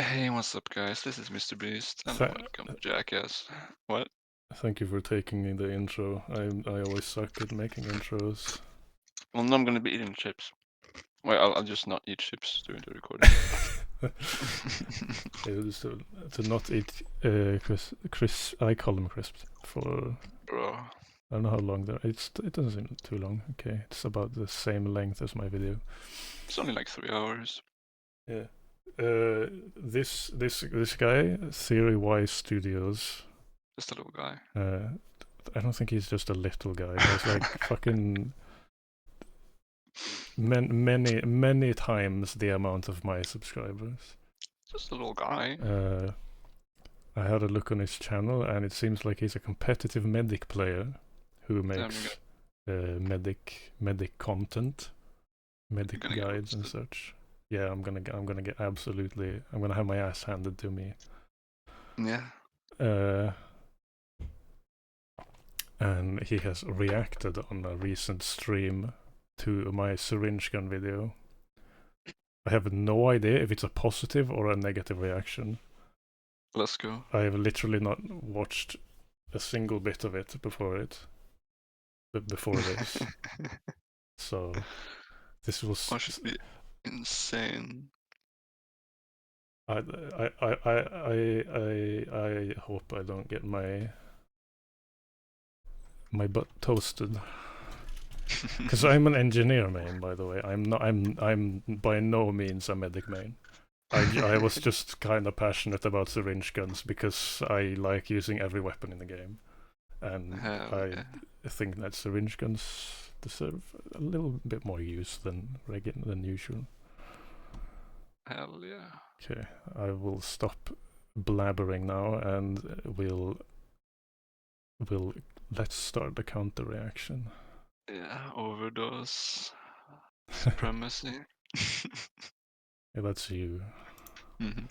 Hey, what's up, guys? This is Mr. Beast, and Th welcome to Jackass. What? Thank you for taking the intro. I always suck at making intros. Well, now I'm gonna be eating chips. Wait, I'll just not eat chips during the recording. To not eat crisp. I call them crisps for. Bro. I don't know how long they're. It doesn't seem too long. Okay, it's about the same length as my video. It's only like 3 hours. Yeah. This guy, Theory Wise Studios. Just a little guy. I don't think he's just a little guy. He's like fucking many times the amount of my subscribers. Just a little guy. I had a look on his channel, and it seems like he's a competitive medic player who makes medic content, medic guides and such. Yeah, I'm gonna get absolutely. I'm gonna have my ass handed to me. Yeah. And he has reacted on a recent stream to my syringe gun video. I have no idea if it's a positive or a negative reaction. Let's go. I have literally not watched a single bit of it before this. So this was Must be insane. I hope I don't get my butt toasted. Because I'm an engineer main, by the way. I'm by no means a medic main. I was just kind of passionate about syringe guns because I like using every weapon in the game, and I think that syringe guns deserve a little bit more use than usual. Hell yeah. Okay, I will stop blabbering now, and let's start the counter reaction. Yeah, overdose. Supremacy. Yeah, that's you. Okay.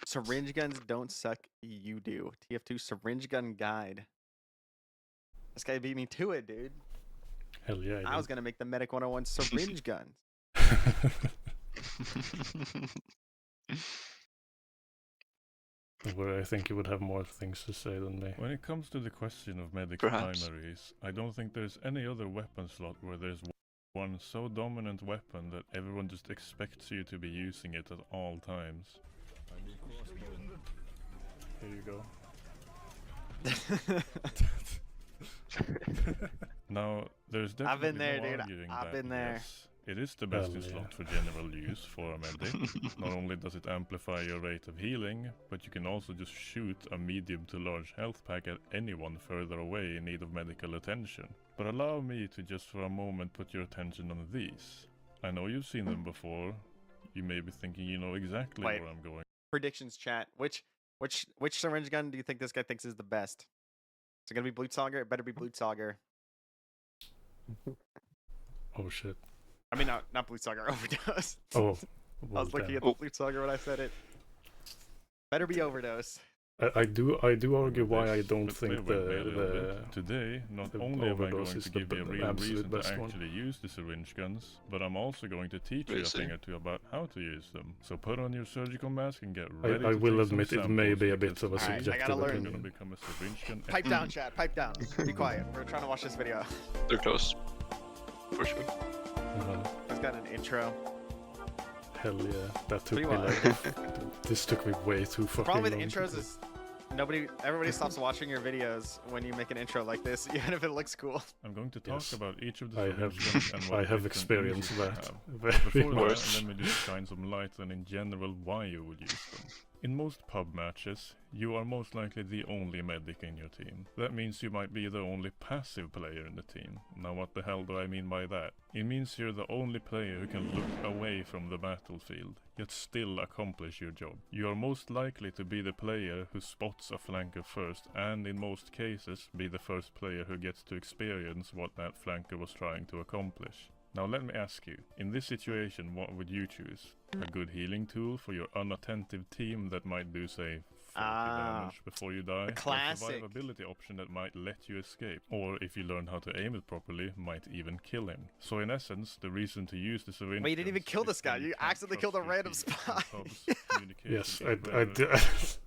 Syringe guns don't suck, you do. TF2 syringe gun guide. This guy beat me to it, dude. Hell yeah. I was gonna make the Medic 101 syringe guns. Where I think you would have more things to say than me. When it comes to the question of medic primaries, I don't think there's any other weapon slot where there's one so dominant weapon that everyone just expects you to be using it at all times. Here you go. Now, there's definitely no arguing that. Yes, it is the best slot for general use for a medic. Not only does it amplify your rate of healing, but you can also just shoot a medium to large health pack at anyone further away in need of medical attention. But allow me to just for a moment put your attention on these. I know you've seen them before. You may be thinking you know exactly where I'm going. Predictions chat. Which syringe gun do you think this guy thinks is the best? Is it gonna be Blutsauger? It better be Blutsauger. Oh shit. I mean, not Blutsauger, Overdose. Oh. Well, I was looking at the Blutsauger when I said it. Better be Overdose. I do argue why I don't think the today not only am I going to give you a real reason to actually use the syringe guns, but I'm also going to teach you a thing or two about how to use them. So put on your surgical mask and get ready. I will admit it may be a bit of a subjective opinion. Become a syringe gun. Pipe down, chat. Pipe down. Be quiet. We're trying to watch this video. They're close. For sure. He's got an intro. Hell yeah, that took me like this took me way too fucking long. The problem with intros is everybody stops watching your videos when you make an intro like this, even if it looks cool. I'm going to talk about each of the I have experienced that. Before that, let me just shine some light on in general why you would use them. In most pub matches, you are most likely the only medic in your team. That means you might be the only passive player in the team. Now what the hell do I mean by that? It means you're the only player who can look away from the battlefield, yet still accomplish your job. You are most likely to be the player who spots a flanker first, and in most cases, be the first player who gets to experience what that flanker was trying to accomplish. Now let me ask you, in this situation what would you choose? A good healing tool for your unattentive team that might do say damage before you die. Classic. A survivability option that might let you escape, or if you learn how to aim it properly, might even kill him. So in essence, the reason to use the syringe. Wait, you didn't even kill this guy. You accidentally killed a random spy. Yes, I did.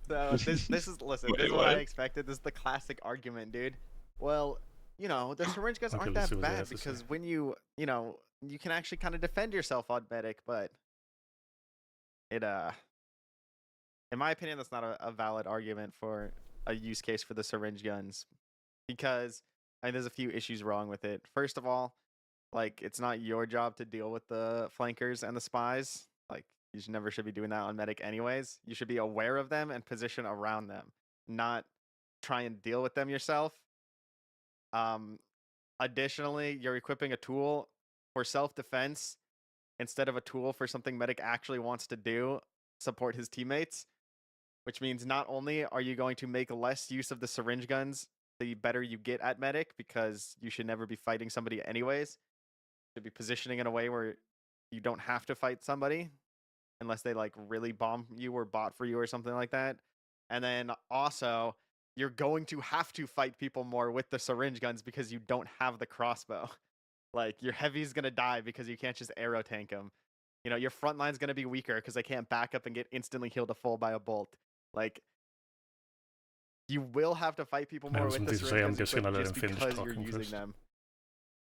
So this is listen. This is what I expected. This is the classic argument, dude. Well, you know, the syringe guns aren't that bad because when you can actually kind of defend yourself on medic, but it in my opinion, that's not a valid argument for a use case for the syringe guns, because I mean, there's a few issues wrong with it. First of all, like, it's not your job to deal with the flankers and the spies. Like, you never should be doing that on medic anyways. You should be aware of them and position around them, not try and deal with them yourself. Additionally, you're equipping a tool for self-defense instead of a tool for something medic actually wants to do, support his teammates, which means not only are you going to make less use of the syringe guns the better you get at medic, because you should never be fighting somebody anyways. You should be positioning in a way where you don't have to fight somebody unless they like really bomb you or bot for you or something like that. And then also, you're going to have to fight people more with the syringe guns because you don't have the crossbow. Like, your heavy's gonna die because you can't just arrow tank them. You know, your front line's gonna be weaker because they can't back up and get instantly healed to full by a bolt. Like, you will have to fight people more with the syringe guns just because you're using them.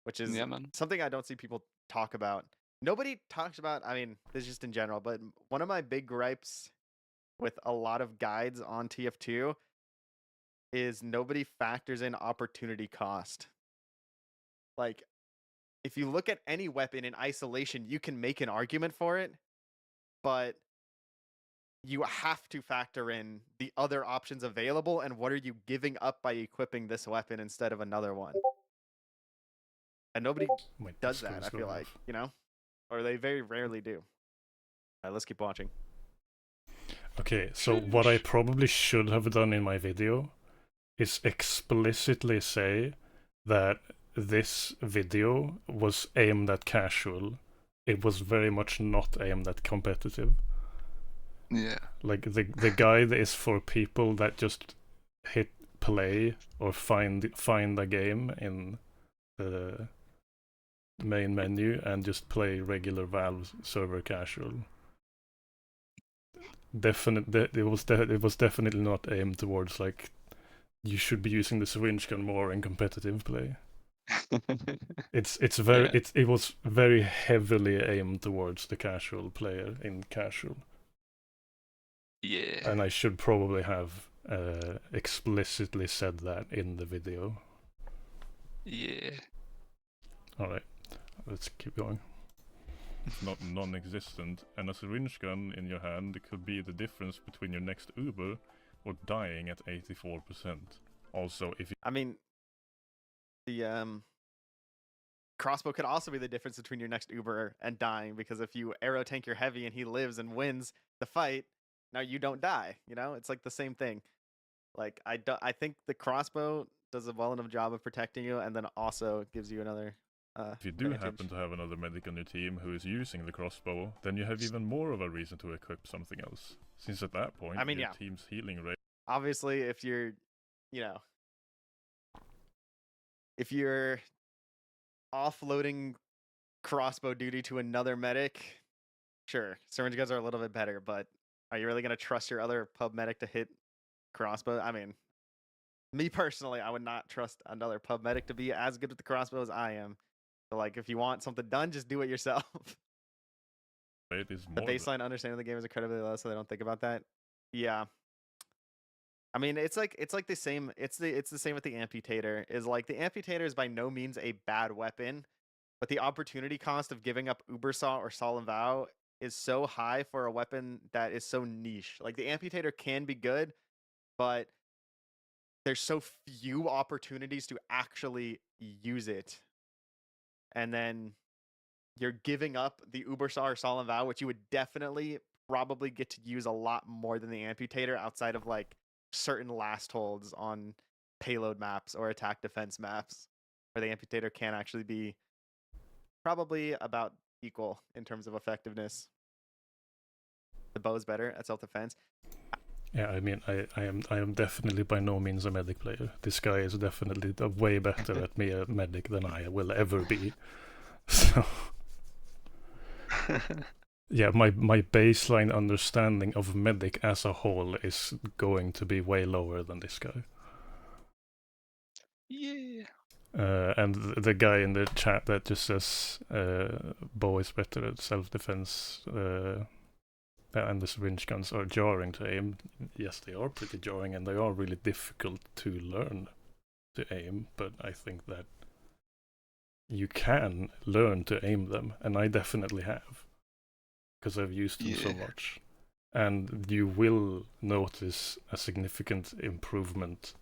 Which is something I don't see people talk about. Nobody talks about, I mean, this is just in general, but one of my big gripes with a lot of guides on TF2 is nobody factors in opportunity cost. Like, if you look at any weapon in isolation, you can make an argument for it, but you have to factor in the other options available and what are you giving up by equipping this weapon instead of another one. And nobody does that, I feel like, you know? Or they very rarely do. All right, let's keep watching. Okay, so what I probably should have done in my video is explicitly say that this video was aimed at casual. It was very much not aimed at competitive. Yeah. Like, the guide is for people that just hit play or find a game in the main menu and just play regular Valve server casual. It was definitely not aimed towards, like, you should be using the syringe gun more in competitive play. It was very heavily aimed towards the casual player in casual. Yeah. And I should probably have explicitly said that in the video. Yeah. Alright, let's keep going. It's not non-existent, and a syringe gun in your hand could be the difference between your next Uber or dying at 84%. Also, if you... I mean, the crossbow could also be the difference between your next Uber and dying, because if you arrow tank your heavy and he lives and wins the fight, now you don't die, you know? It's like the same thing. Like, I think the crossbow does a well enough job of protecting you, and then also gives you another if you do advantage. happen to have another medic on your team who is using the crossbow, then you have even more of a reason to equip something else. Since at that point, I mean, your team's healing rate... Obviously, if you're, you know, if you're offloading crossbow duty to another medic, sure, syringe guns are a little bit better, but are you really going to trust your other pub medic to hit crossbow? I mean, me personally, I would not trust another pub medic to be as good with the crossbow as I am. So, like, if you want something done, just do it yourself. It is the baseline understanding of the game is incredibly low, so they don't think about that. Yeah. I mean, it's the same. It's the same with the amputator. Is like, the amputator is by no means a bad weapon, but the opportunity cost of giving up Ubersaw or Solemn Vow is so high for a weapon that is so niche. Like, the amputator can be good, but there's so few opportunities to actually use it. And then you're giving up the Ubersaw or Solemn Vow, which you would definitely probably get to use a lot more than the amputator outside of, like, certain last holds on payload maps or attack defense maps, where the amputator can actually be probably about equal in terms of effectiveness. The bow's better at self-defense. Yeah, I mean, I am definitely by no means a medic player. This guy is definitely way better at me a medic than I will ever be. So yeah, my baseline understanding of medic as a whole is going to be way lower than this guy. Yeah. And the guy in the chat that just says Bo is better at self-defense and the syringe guns are jarring to aim. Yes, they are pretty jarring and they are really difficult to learn to aim, but I think that you can learn to aim them, and I definitely have, because I've used them so much. And you will notice a significant improvement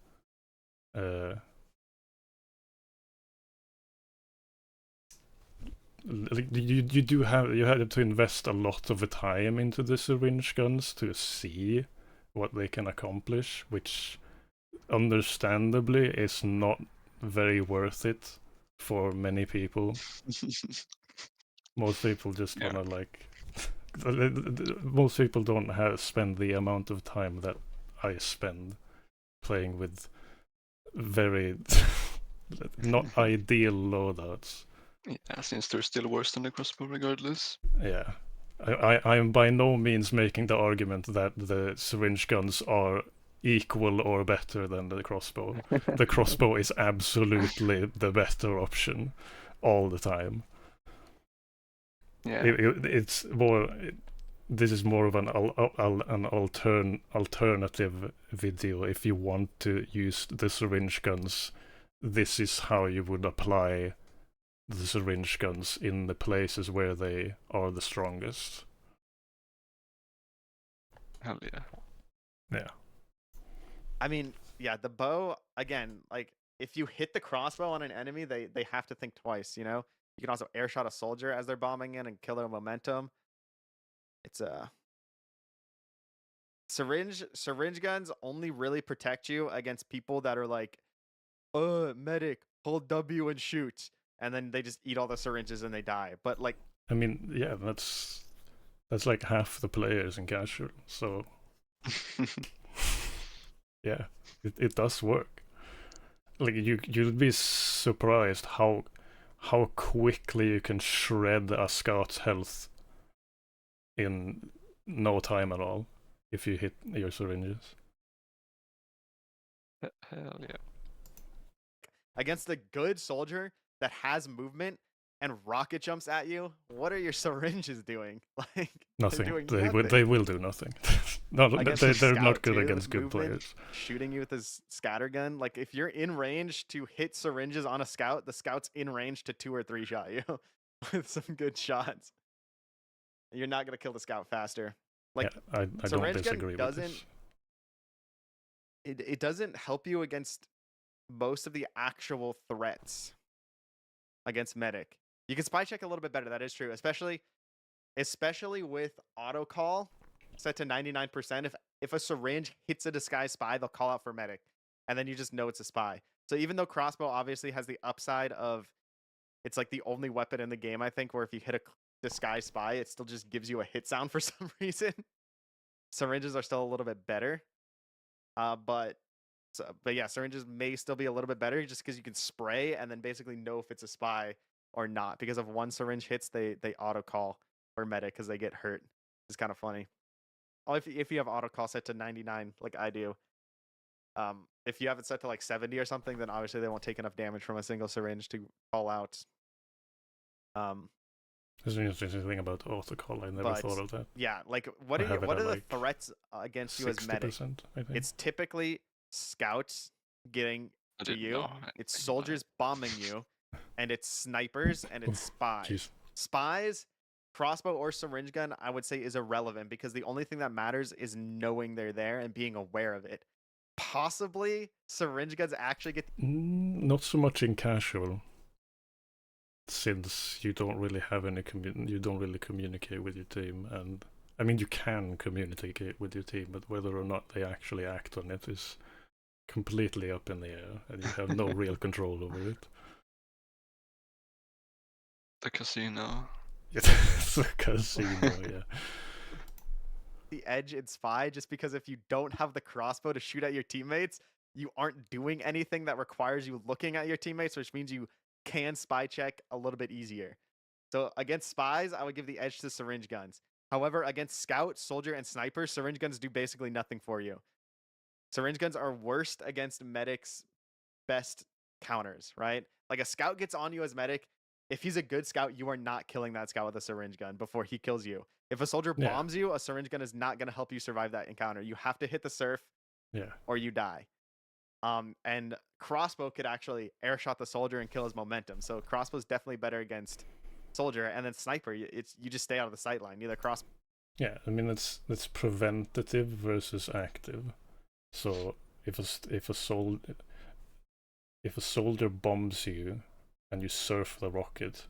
you have to invest a lot of time into the syringe guns to see what they can accomplish, which understandably is not very worth it for many people. Most people just wanna like most people don't spend the amount of time that I spend playing with very not ideal loadouts. Yeah, since they're still worse than the crossbow regardless. Yeah. I am by no means making the argument that the syringe guns are equal or better than the crossbow. The crossbow is absolutely the better option all the time. Yeah. It's more. This is more of an alternative video. If you want to use the syringe guns, this is how you would apply the syringe guns in the places where they are the strongest. Hell yeah. Yeah. I mean, yeah, the bow, again, like, if you hit the crossbow on an enemy, they have to think twice, you know? You can also airshot a soldier as they're bombing in and kill their momentum. It's syringe guns only really protect you against people that are like, medic, hold W and shoot. And then they just eat all the syringes and they die. But like, I mean, yeah, that's like half the players in casual, so yeah, it does work. Like you'd be surprised how quickly you can shred a scout's health in no time at all if you hit your syringes. Hell yeah. Against a good soldier that has movement and rocket jumps at you, what are your syringes doing? Like, nothing. Doing they nothing. will do nothing. No, they're not good against good players. Shooting you with his scatter gun, like if you're in range to hit syringes on a scout, the scout's in range to 2 or 3 shot you with some good shots. You're not gonna kill the scout faster. Like, yeah, I don't disagree with this. It doesn't help you against most of the actual threats against medic. You can spy check a little bit better, that is true, especially with auto call set to 99%. If a syringe hits a disguised spy, they'll call out for medic, and then you just know it's a spy. So even though crossbow obviously has the upside of it's like the only weapon in the game, I think, where if you hit a disguised spy, it still just gives you a hit sound for some reason. Syringes are still a little bit better. But yeah, syringes may still be a little bit better just because you can spray and then basically know if it's a spy or not. Because if one syringe hits, they auto call for medic because they get hurt. It's kind of funny. Oh, if you have auto call set to 99 like I do. If you have it set to like 70 or something, then obviously they won't take enough damage from a single syringe to call out. There's an interesting thing about auto call. I never thought of that. Yeah, like what are the threats against you as medic? I think. It's typically scouts getting to you. It's soldiers bombing you, and it's snipers and it's spies. Jeez. Spies, crossbow or syringe gun, I would say is irrelevant because the only thing that matters is knowing they're there and being aware of it. Possibly syringe guns actually get not so much in casual. Since you don't really have any you don't really communicate with your team, and I mean you can communicate with your team, but whether or not they actually act on it is completely up in the air, and you have no real control over it. The casino. The casino, yeah. the edge in Spy just because if you don't have the crossbow to shoot at your teammates, you aren't doing anything that requires you looking at your teammates, which means you can spy check a little bit easier. So against spies, I would give the edge to syringe guns. However, against scout, soldier, and sniper, syringe guns do basically nothing for you. Syringe guns are worst against medics' best counters, right? Like a scout gets on you as medic. If he's a good scout, you are not killing that scout with a syringe gun before he kills you. If a soldier bombs you, a syringe gun is not going to help you survive that encounter. You have to hit the surf or you die. And crossbow could actually airshot the soldier and kill his momentum. So crossbow is definitely better against soldier, and then sniper, you just stay out of the sight line. Neither cross. Yeah, I mean it's preventative versus active. So if a soldier bombs you and you surf the rocket,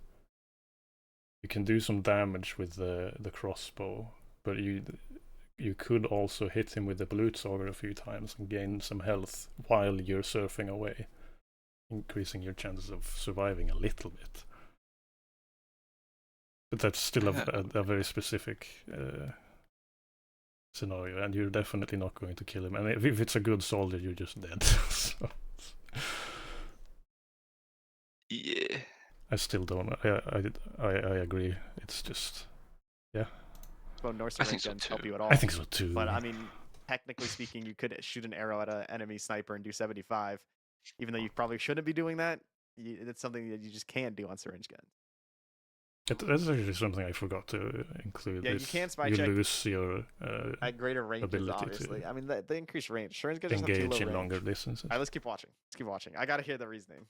you can do some damage with the crossbow, but you could also hit him with the Blutsauger a few times and gain some health while you're surfing away, increasing your chances of surviving a little bit. But that's still a very specific scenario, and you're definitely not going to kill him. And if it's a good soldier, you're just dead. So. Yeah. I still don't. I agree. It's just, yeah. Well, Norse syringe guns help you at all. I think so too. But I mean, technically speaking, you could shoot an arrow at an enemy sniper and do 75, even though you probably shouldn't be doing that. It's something that you just can't do on syringe guns. That's actually something I forgot to include. Yeah, you can spy check. You lose your at greater ranges, obviously. I mean, they increase range. Syringe guns engage in longer distances. All right, let's keep watching. I gotta hear the reasoning.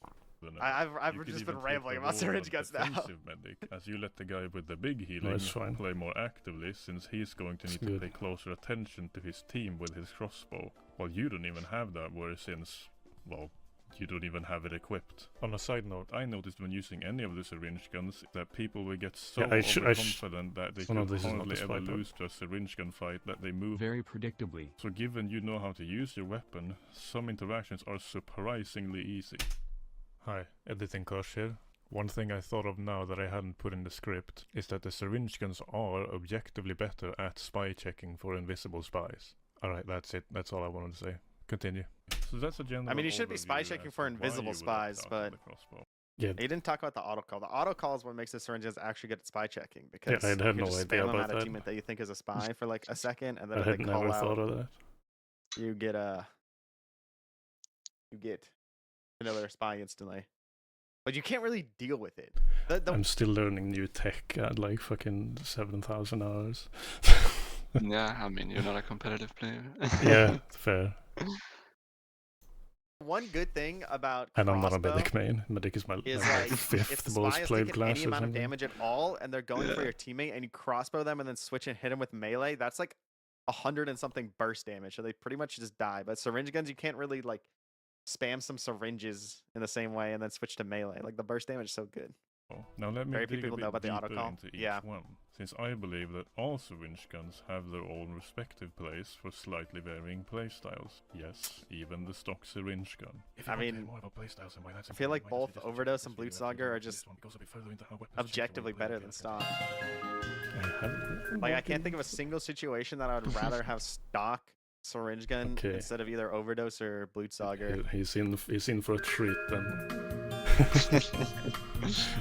I've just been rambling about syringe guns now. Medic, as you let the guy with the big healing play more actively, since he's going to need to pay closer attention to his team with his crossbow. While you don't even have that worry since, well, you don't even have it equipped. On a side note, I noticed when using any of the syringe guns that people will get so overconfident that they can hardly ever lose to a syringe gun fight that they move very predictably. So given you know how to use your weapon, some interactions are surprisingly easy. Hi, Editing Kosh here. One thing I thought of now that I hadn't put in the script is that the syringe guns are objectively better at spy checking for invisible spies. Alright, that's it. That's all I wanted to say. Continue. So that's a general. I mean, you should be spy checking for invisible spies, but yeah, he didn't talk about the auto call. The auto call is what makes the syringes actually good at spy checking, because I had no idea about them at that. a teammate that you think is a spy for like a second, and then I if had they call never out, thought of that. you get to know they're a spy instantly. But you can't really deal with it. I'm still learning new tech at like fucking 7,000 hours. Yeah, I mean, you're not a competitive player. Yeah, fair. One good thing about and I'm not a medic main. Medic is my fifth most played class. Any amount of damage at all, and they're going for your teammate, and you crossbow them and then switch and hit them with melee. That's like 100 and something burst damage, so they pretty much just die. But syringe guns, you can't really like spam some syringes in the same way and then switch to melee. Like the burst damage is so good. Now let me dig a bit know about the auto deeper call. into each one, since I believe that all syringe guns have their own respective place for slightly varying playstyles. Yes, even the stock syringe gun. I mean, I feel like both Overdose and Blutsauger are just objectively better than stock. Like I can't think of a single situation that I would rather have stock syringe gun instead of either Overdose or Blutsauger. He's in for a treat then.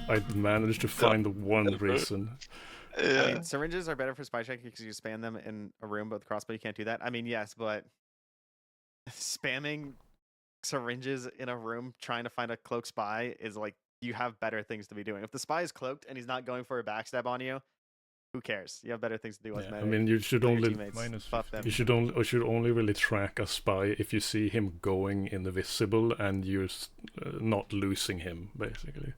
I managed to find one reason. Yeah. I mean, syringes are better for spy checking because you spam them in a room, but with crossbow you can't do that. I mean, yes, but spamming syringes in a room trying to find a cloaked spy is like, you have better things to be doing. If the spy is cloaked and he's not going for a backstab on you, who cares? You have better things to do with medic. I mean, you should only really track a spy if you see him going invisible and you're not losing him, basically.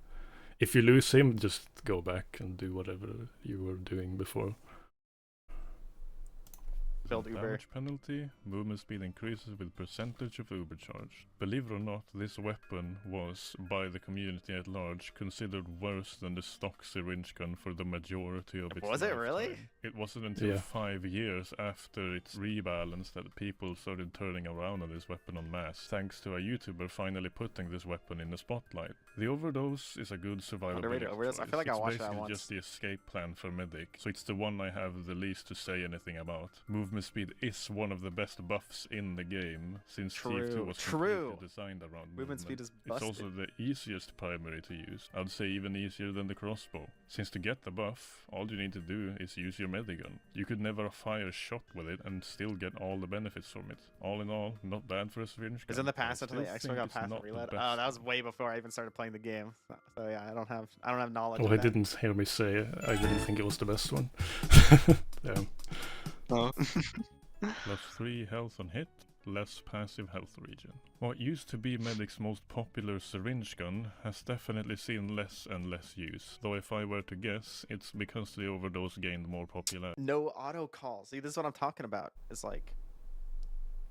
If you lose him, just go back and do whatever you were doing before. build Uber. Damage penalty. Movement speed increases with percentage of Uber charge. Believe it or not, this weapon was, by the community at large, considered worse than the stock syringe gun for the majority of its Was lifetime. it really? It wasn't until 5 years after its rebalance that people started turning around on this weapon en masse, thanks to a YouTuber finally putting this weapon in the spotlight. The overdose is a good survivability Overdose? I feel like I watched that once. It's basically just the escape plan for medic, so it's the one I have the least to say anything about. Movement speed is one of the best buffs in the game, since TF2 was completely designed around movement speed is busted. It's also the easiest primary to use. I'd say even easier than the crossbow. Since to get the buff, all you need to do is use your medigun. You could never fire a shot with it and still get all the benefits from it. All in all, not bad for a syringe gun. Is in the past until the extra got past the reload? Oh, that was way before I even started playing the game. So yeah, I don't have knowledge. Oh, I didn't hear me say it. I didn't think it was the best one. Yeah. Oh. Plus 3 health on hit, less passive health regen. What used to be Medic's most popular syringe gun has definitely seen less and less use, though if I were to guess, it's because the overdose gained more popularity. No auto call. See, this is what I'm talking about. It's like...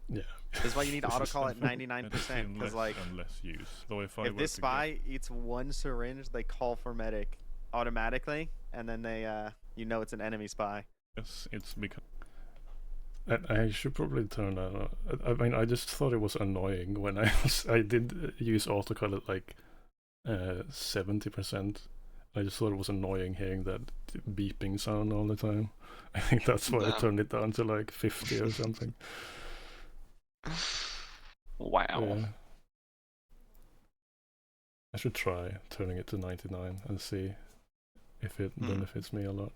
Yeah. This is why you need auto call at 99%, because like... and less use, though if this spy eats one syringe, they call for medic automatically, and then they, you know it's an enemy spy. Yes, it's because... I should probably turn that on. I mean, I just thought it was annoying when I did use autocall at like 70%. I just thought it was annoying hearing that beeping sound all the time. I think that's why I turned it down to like 50 or something. Wow. Yeah. I should try turning it to 99 and see if it benefits me a lot.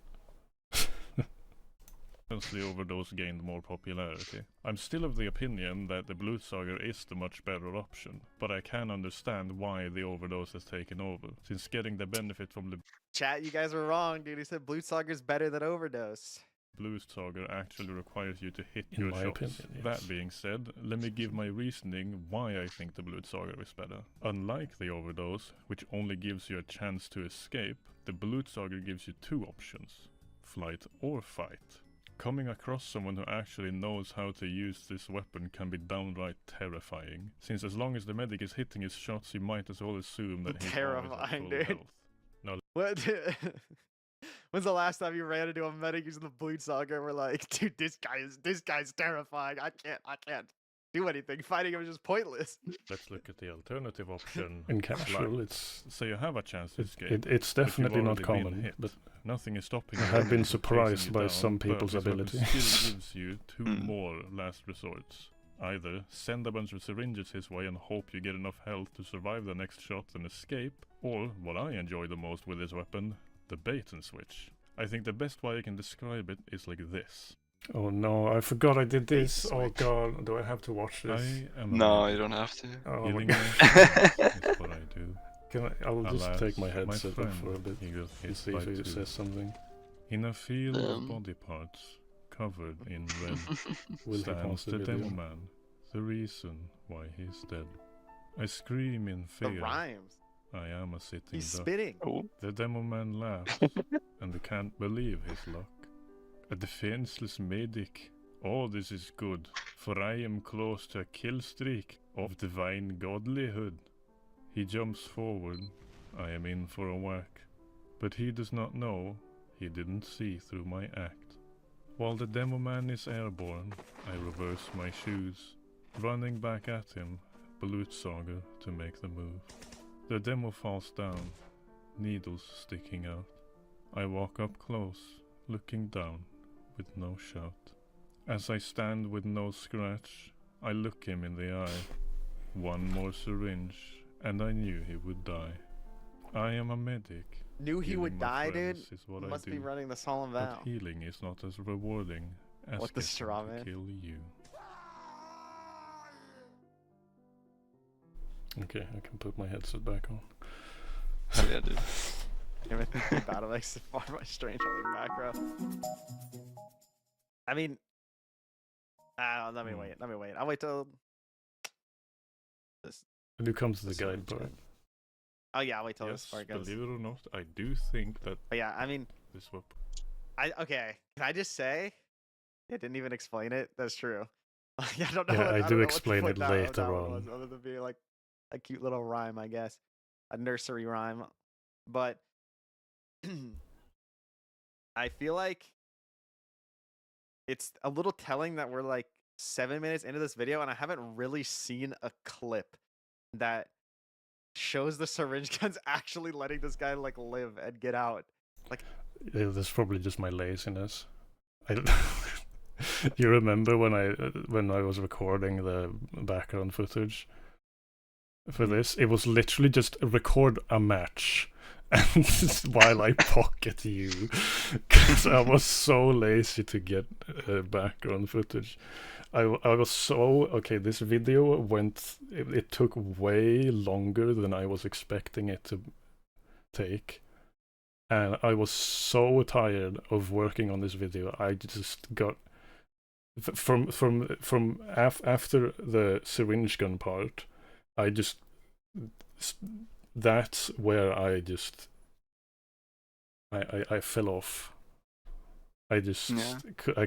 Since the overdose gained more popularity. I'm still of the opinion that the Blutsager is the much better option, but I can understand why the overdose has taken over, since getting the benefit from the Chat, you guys were wrong, dude. He said Blutsager's better than overdose. Blutsager actually requires you to hit In your my shots. opinion, yes. That being said, let me give my reasoning why I think the Blutsager is better. Unlike the overdose, which only gives you a chance to escape, the Blutsager gives you 2 options: flight or fight. Coming across someone who actually knows how to use this weapon can be downright terrifying, since as long as the medic is hitting his shots, you might as well assume that he's terrifying, always at full dude. health. Now, What? When's the last time you ran into a medic using the Blutsager and we're like, dude, this guy's terrifying. I can't do anything. Fighting him is just pointless. let's look at the alternative option. In casual, Flight. So you have a chance to escape. it's definitely not common, but nothing is stopping I you have been from surprised chasing by you some down, people's but this weapon ability. still gives you 2 more last resorts. Either send a bunch of syringes his way and hope you get enough health to survive the next shot and escape, or, what I enjoy the most with this weapon, the bait and switch. I think the best way I can describe it is like this. Oh no, I forgot I did this. Oh god, do I have to watch this? I am No, you don't have to. Oh my healing god. is what I do. I'll just Alas, take my my headset friend, off for a bit he got to hit see by if he 2. says something. In a field of body parts, covered in red, Will he stands pause the the video? demo man, the reason why he's dead. I scream in The fear. rhymes. I am a sitting He's duck. spitting. Oh. The demo man laughs, and can't believe his luck. A defenseless medic. Oh, this is good, for I am close to a kill streak of divine godlyhood. He jumps forward. I am in for a whack. But he does not know, he didn't see through my act. While the demo man is airborne, I reverse my shoes, running back at him, Blutsager to make the move. The demo falls down, needles sticking out. I walk up close, looking down, with no shout. As I stand with no scratch, I look him in the eye. 1 more syringe, and I knew he would die. I am a medic. Knew he Healing would my die, dude? friends is what Must I be do. running the solemn vow. But healing is not as rewarding as What the getting straw, to man? kill you. Okay, I can put my headset back on. Yeah, dude. Everything battle makes it far more strange on the macro. I mean, let me wait. I'll wait till this. And you come to the This guide one, part. Oh yeah, I'll wait till Yes, this part goes. believe it or not, I do think that But yeah, I mean, this weapon. okay. Can I just say, It didn't even explain it. That's true. I don't know. Yeah, I do explain it later that on. was, other than being like a cute little rhyme, I guess, a nursery rhyme. But I feel like it's a little telling that we're like 7 minutes into this video, and I haven't really seen a clip that shows the syringe guns actually letting this guy like live and get out. Like, yeah, that's probably just my laziness. You remember when I was recording the background footage for this? It was literally just record a match, and while I pocket you, because I was so lazy to get background footage. I was so okay. This video went. It took way longer than I was expecting it to take. And I was so tired of working on this video. I just got from after the syringe gun part. That's where I fell off. I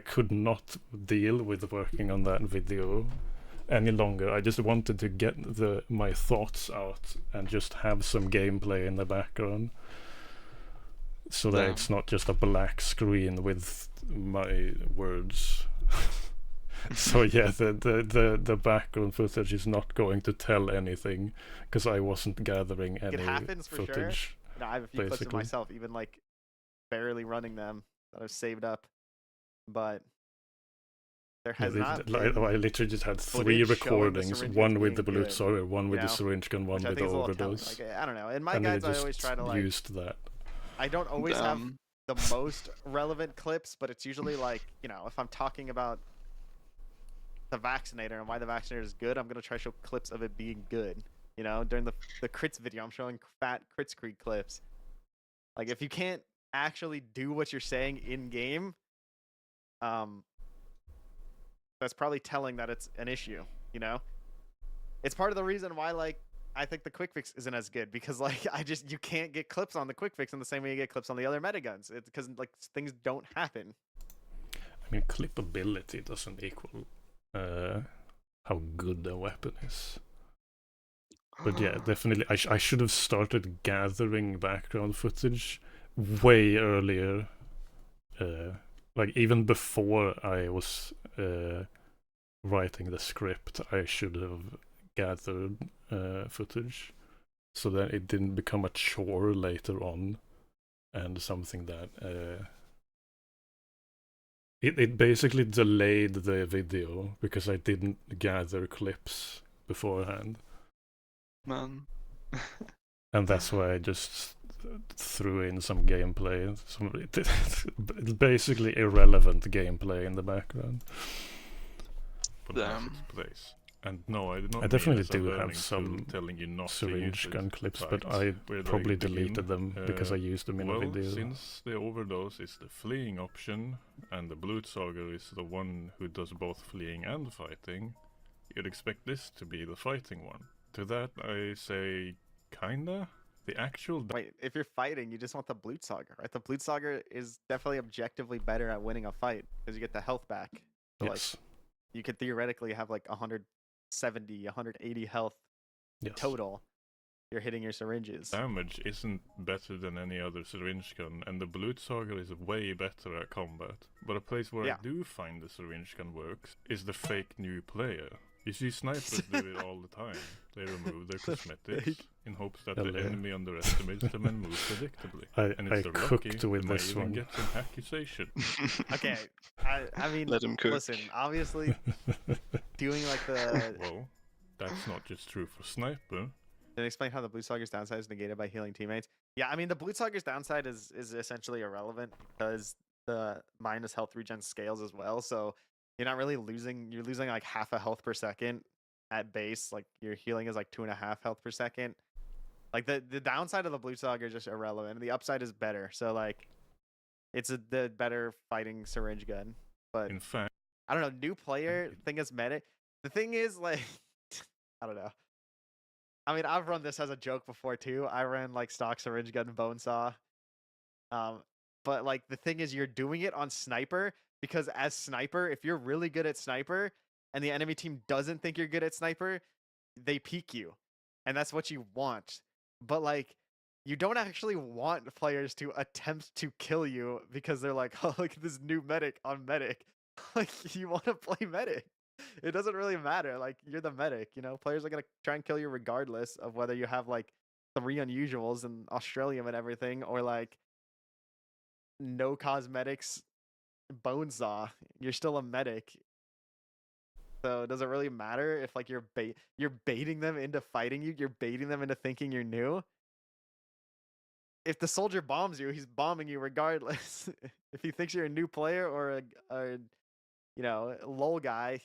could not deal with working on that video any longer. I just wanted to get my thoughts out and just have some gameplay in the background. So that it's not just a black screen with my words. So yeah, the background footage is not going to tell anything because I wasn't gathering any it happens for footage. Sure. You know, I have a few clips of myself, even like barely running them that I've saved up, but there has not been I literally just had 3 recordings, one with the Blutsauger, one with the syringe gun, one with the overdose. Like, I don't know. In my guides, I always try to like used that. I don't always have the most relevant clips, but it's usually like, you know, if I'm talking about the vaccinator and why the vaccinator is good, I'm going to try to show clips of it being good. You know, during the crits video, I'm showing fat crits creed clips. Like, if you can't actually do what you're saying in game, that's probably telling that it's an issue, you know? It's part of the reason why, like, I think the quick fix isn't as good, because like you can't get clips on the quick fix in the same way you get clips on the other meta guns. It's because like things don't happen. I mean, clippability doesn't equal how good a weapon is. But yeah, definitely, I should have started gathering background footage way earlier. Like even before I was writing the script, I should have gathered footage so that it didn't become a chore later on, and something that it basically delayed the video because I didn't gather clips beforehand. Man. And that's why I just threw in some gameplay, basically irrelevant gameplay in the background. Damn. Place. And no, I did not. I definitely do have some telling you not syringe gun clips, but I probably deleted them because I used them in a video. Since the overdose is the fleeing option, and the Blutsauger is the one who does both fleeing and fighting, you'd expect this to be the fighting one. To that, I say, kinda. The actual. Wait, if you're fighting, you just want the Blutsauger, right? The Blutsauger is definitely objectively better at winning a fight because you get the health back. So, yes. Like, you could theoretically have like 170, 180 health total. You're hitting your syringes. Damage isn't better than any other syringe gun, and the Blutsauger is way better at combat. But a place where I do find the syringe gun works is the fake new player. You see snipers do it all the time. They remove their cosmetics in hopes that the enemy underestimates them and moves predictably. And I cooked with this one. Get an accusation. Okay, I mean, let him cook. Listen, obviously, doing like the... Well, that's not just true for sniper. Then explain how the Blutsauger's downside is negated by healing teammates. Yeah, I mean, the Blutsauger's downside is essentially irrelevant because the minus health regen scales as well, so you're not really losing. You're losing like half a health per second at base. Like your healing is like 2.5 health per second. Like the downside of the Blutsauger is just irrelevant. The upside is better. So like, it's the better fighting syringe gun. But in fact, I don't know. New player thing is meta. The thing is like, I don't know. I mean, I've run this as a joke before too. I ran like stock syringe gun bone saw. But like the thing is, you're doing it on sniper. Because as sniper, if you're really good at sniper and the enemy team doesn't think you're good at sniper, they peek you. And that's what you want. But like, you don't actually want players to attempt to kill you because they're like, oh, look at this new medic on medic. Like, you want to play medic. It doesn't really matter. Like, you're the medic, you know? Players are going to try and kill you regardless of whether you have like 3 unusuals and Australium and everything, or like no cosmetics bonesaw. You're still a medic. So does it really matter if like you're baiting them into fighting you? You're baiting them into thinking you're new. If the soldier bombs you, he's bombing you regardless. If he thinks you're a new player or a you know, lol guy,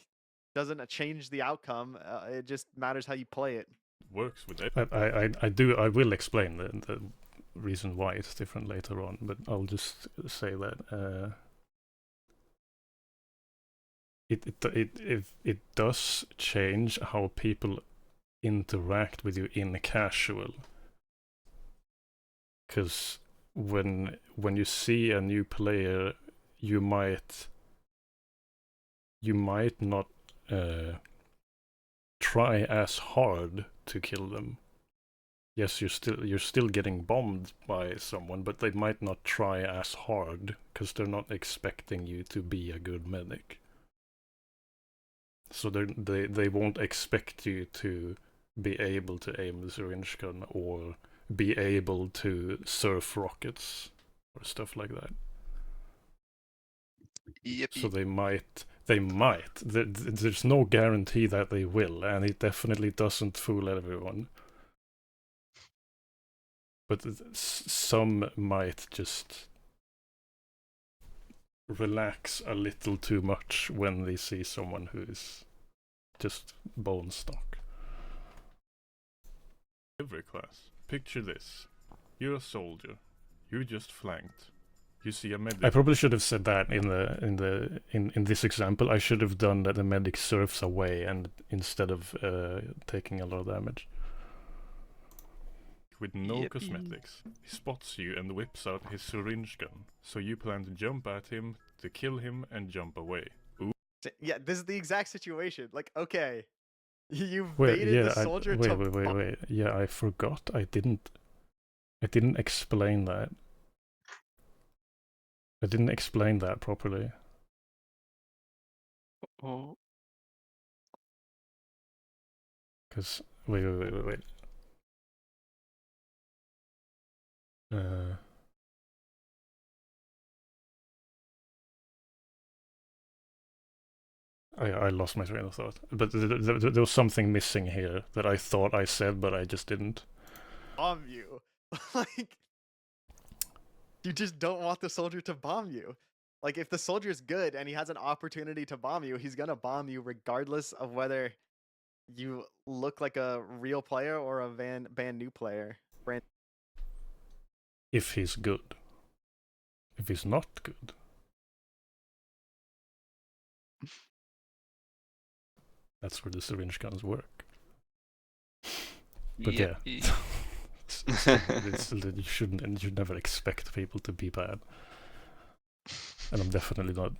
doesn't change the outcome. It just matters how you play it. Works with it. I will explain the reason why it's different later on, but I'll just say that it does change how people interact with you in casual. Because when you see a new player, you might not try as hard to kill them. Yes, you're still getting bombed by someone, but they might not try as hard because they're not expecting you to be a good medic. So they won't expect you to be able to aim the syringe gun or be able to surf rockets or stuff like that. Yep. So they might. There's no guarantee that they will, and it definitely doesn't fool everyone. But some might just relax a little too much when they see someone who is just bone stock. Every class. Picture this. You're a soldier. You just flanked. You see a medic. I probably should have said that in this example. I should have done that the medic surfs away and instead of taking a lot of damage. With no cosmetics. He spots you and whips out his syringe gun. So you plan to jump at him, to kill him, and jump away. Ooh. Yeah, this is the exact situation. Like, okay, you baited the soldier to... Wait. Yeah, I forgot. I didn't explain that. I didn't explain that properly. Oh. Because wait. I lost my train of thought. But there was something missing here that I thought I said, but I just didn't. Bomb you. Like, you just don't want the soldier to bomb you. Like, if the soldier's good and he has an opportunity to bomb you, he's gonna bomb you regardless of whether you look like a real player or a banned new player. If he's good. If he's not good. That's where the syringe guns work. But Yep. yeah. You should never expect people to be bad. And I'm definitely not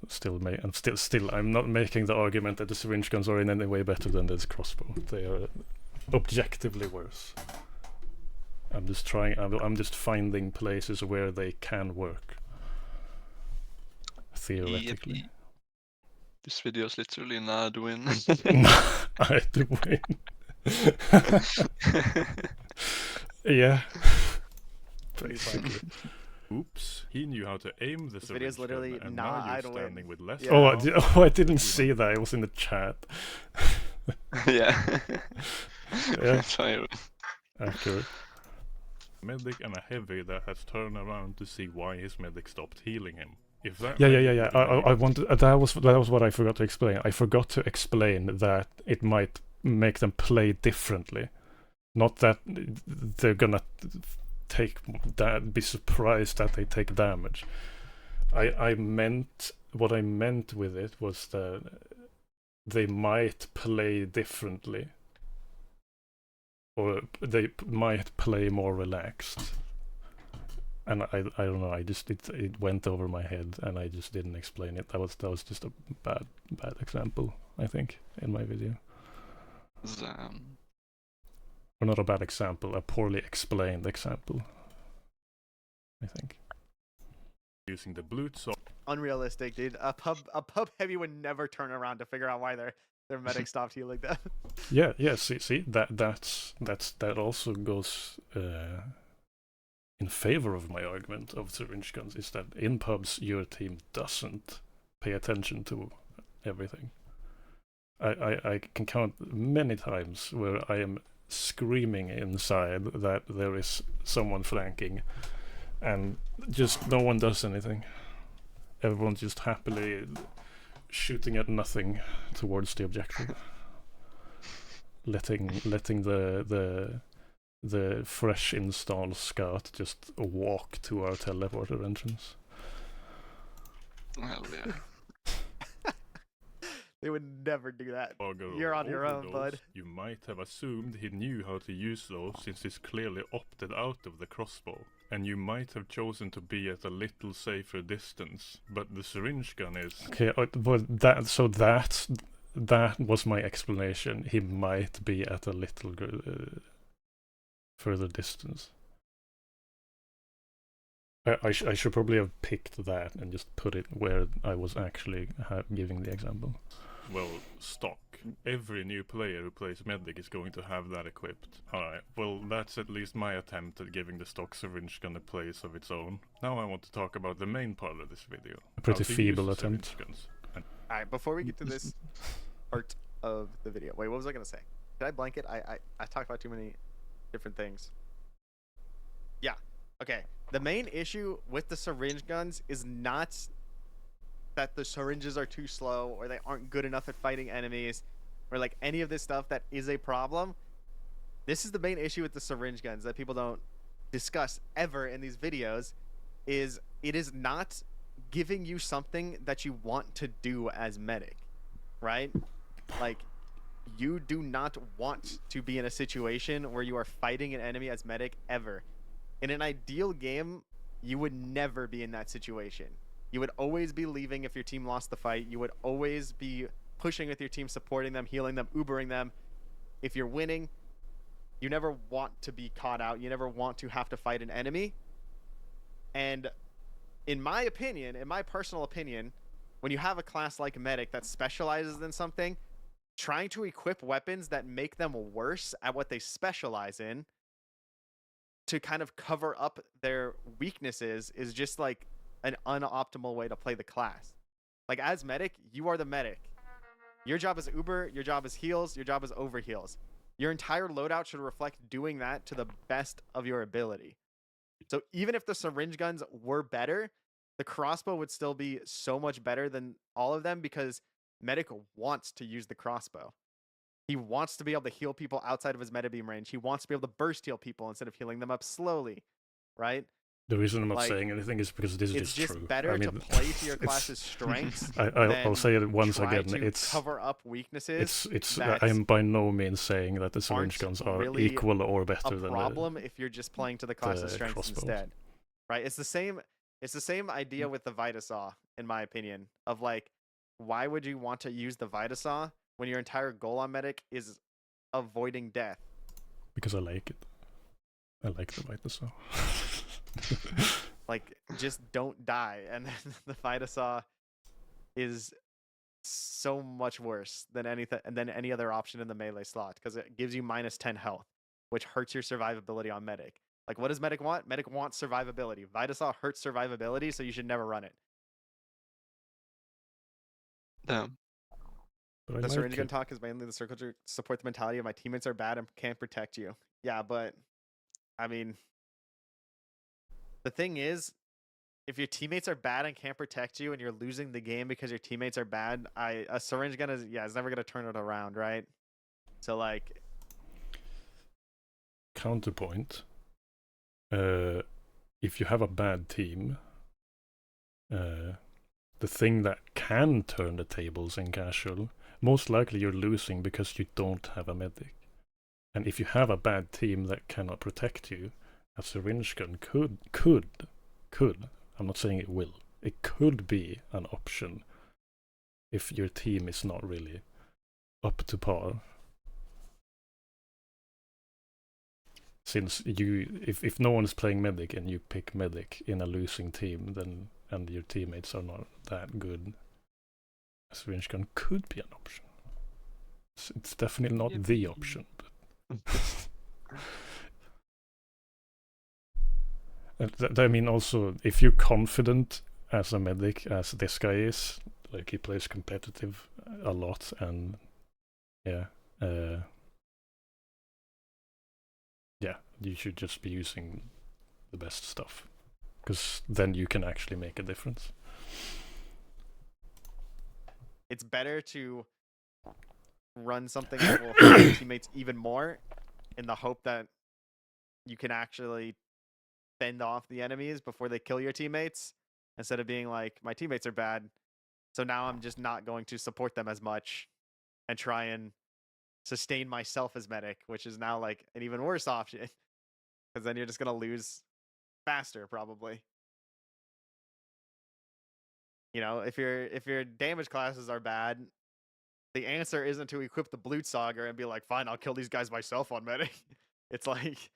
I'm not making the argument that the syringe guns are in any way better than this crossbow. They are objectively worse. I'm just finding places where they can work. Theoretically. Yep. This video is literally an ad win. I'd win. Yeah. Basically. Oops, he knew how to aim the syringe video's literally gun, and not now I'd you're win. standing with less. Yeah. I didn't see that. It was in the chat. Yeah. Yeah. Fire. Accurate. Medic and a heavy that has turned around to see why his medic stopped healing him. If that Yeah. I wanted that was what I forgot to explain. I forgot to explain that it might make them play differently. Not that they're gonna be surprised that they take damage. What I meant with it was that they might play differently, or they might play more relaxed. And I don't know, it went over my head and I just didn't explain it. That was just a bad example, I think, in my video. Or not a bad example, a poorly explained example, I think. Using the blue song. Unrealistic, dude. A pub heavy would never turn around to figure out why their medic stopped healing them. Yeah. See that also goes in favor of my argument of syringe guns, is that in pubs your team doesn't pay attention to everything. I can count many times where I am screaming inside that there is someone flanking and just no one does anything. Everyone's just happily shooting at nothing towards the objective. letting the fresh install scout just walk to our teleporter entrance. Well, yeah. They would never do that. You're on your own, bud. You might have assumed he knew how to use those since he's clearly opted out of the crossbow. And you might have chosen to be at a little safer distance, but the syringe gun is... Okay, but that was my explanation. He might be at a little further distance. I should probably have picked that and just put it where I was actually giving the example. Well, stock. Every new player who plays medic is going to have that equipped. Alright, well that's at least my attempt at giving the stock syringe gun a place of its own. Now I want to talk about the main part of this video. A pretty feeble attempt. Alright, before we get to this part of the video. Wait, what was I going to say? Did I blanket? I talked about too many different things. Yeah, okay. The main issue with the syringe guns is not that the syringes are too slow or they aren't good enough at fighting enemies or like any of this stuff that is a problem. This is the main issue with the syringe guns that people don't discuss ever in these videos, is it is not giving you something that you want to do as medic, right? Like, you do not want to be in a situation where you are fighting an enemy as medic ever. In an ideal game, you would never be in that situation. You would always be leaving if your team lost the fight. You would always be pushing with your team, supporting them, healing them, Ubering them. If you're winning, you never want to be caught out. You never want to have to fight an enemy. And in my opinion, in my personal opinion, when you have a class like medic that specializes in something, trying to equip weapons that make them worse at what they specialize in to kind of cover up their weaknesses is just like an unoptimal way to play the class. Like, as medic, you are the medic. Your job is Uber, your job is heals, your job is over heals. Your entire loadout should reflect doing that to the best of your ability. So even if the syringe guns were better, the crossbow would still be so much better than all of them because medic wants to use the crossbow. He wants to be able to heal people outside of his meta beam range. He wants to be able to burst heal people instead of healing them up slowly, right? The reason I'm not saying anything is because this is just true. It's just better to play to your class's strengths. I'll say it once again. It's cover up weaknesses. I am by no means saying that the syringe guns are really equal or better than a problem if you're just playing to the class's strengths instead, right? It's the same idea with the Vitasaw, in my opinion. Of like, why would you want to use the Vitasaw when your entire goal on medic is avoiding death? Because I like it. I like the Vitasaw. Like, just don't die, and then the Vitasaw is so much worse than any other option in the melee slot because it gives you -10 health, which hurts your survivability on medic. Like, what does medic want? Medic wants survivability. Vitasaw hurts survivability, so you should never run it. Damn. The syringe gun talk is mainly the circle to support the mentality of my teammates are bad and can't protect you. Yeah, but I mean, the thing is, if your teammates are bad and can't protect you and you're losing the game because your teammates are bad, a syringe gun is never going to turn it around, right? So, like... Counterpoint. If you have a bad team, the thing that can turn the tables in casual, most likely you're losing because you don't have a medic. And if you have a bad team that cannot protect you, a syringe gun could could. I'm not saying it will. It could be an option if your team is not really up to par. Since if no one is playing medic and you pick medic in a losing team, then and your teammates are not that good, a syringe gun could be an option. It's definitely not the option. But I mean, also, if you're confident as a medic, as this guy is, like he plays competitive a lot, and yeah, you should just be using the best stuff, because then you can actually make a difference. It's better to run something that will hurt your teammates even more in the hope that you can actually fend off the enemies before they kill your teammates, instead of being like, my teammates are bad, so now I'm just not going to support them as much and try and sustain myself as medic, which is now like an even worse option, because then you're just gonna lose faster probably. You know, if your damage classes are bad, the answer isn't to equip the Blutsauger and be like, fine, I'll kill these guys myself on medic. It's like,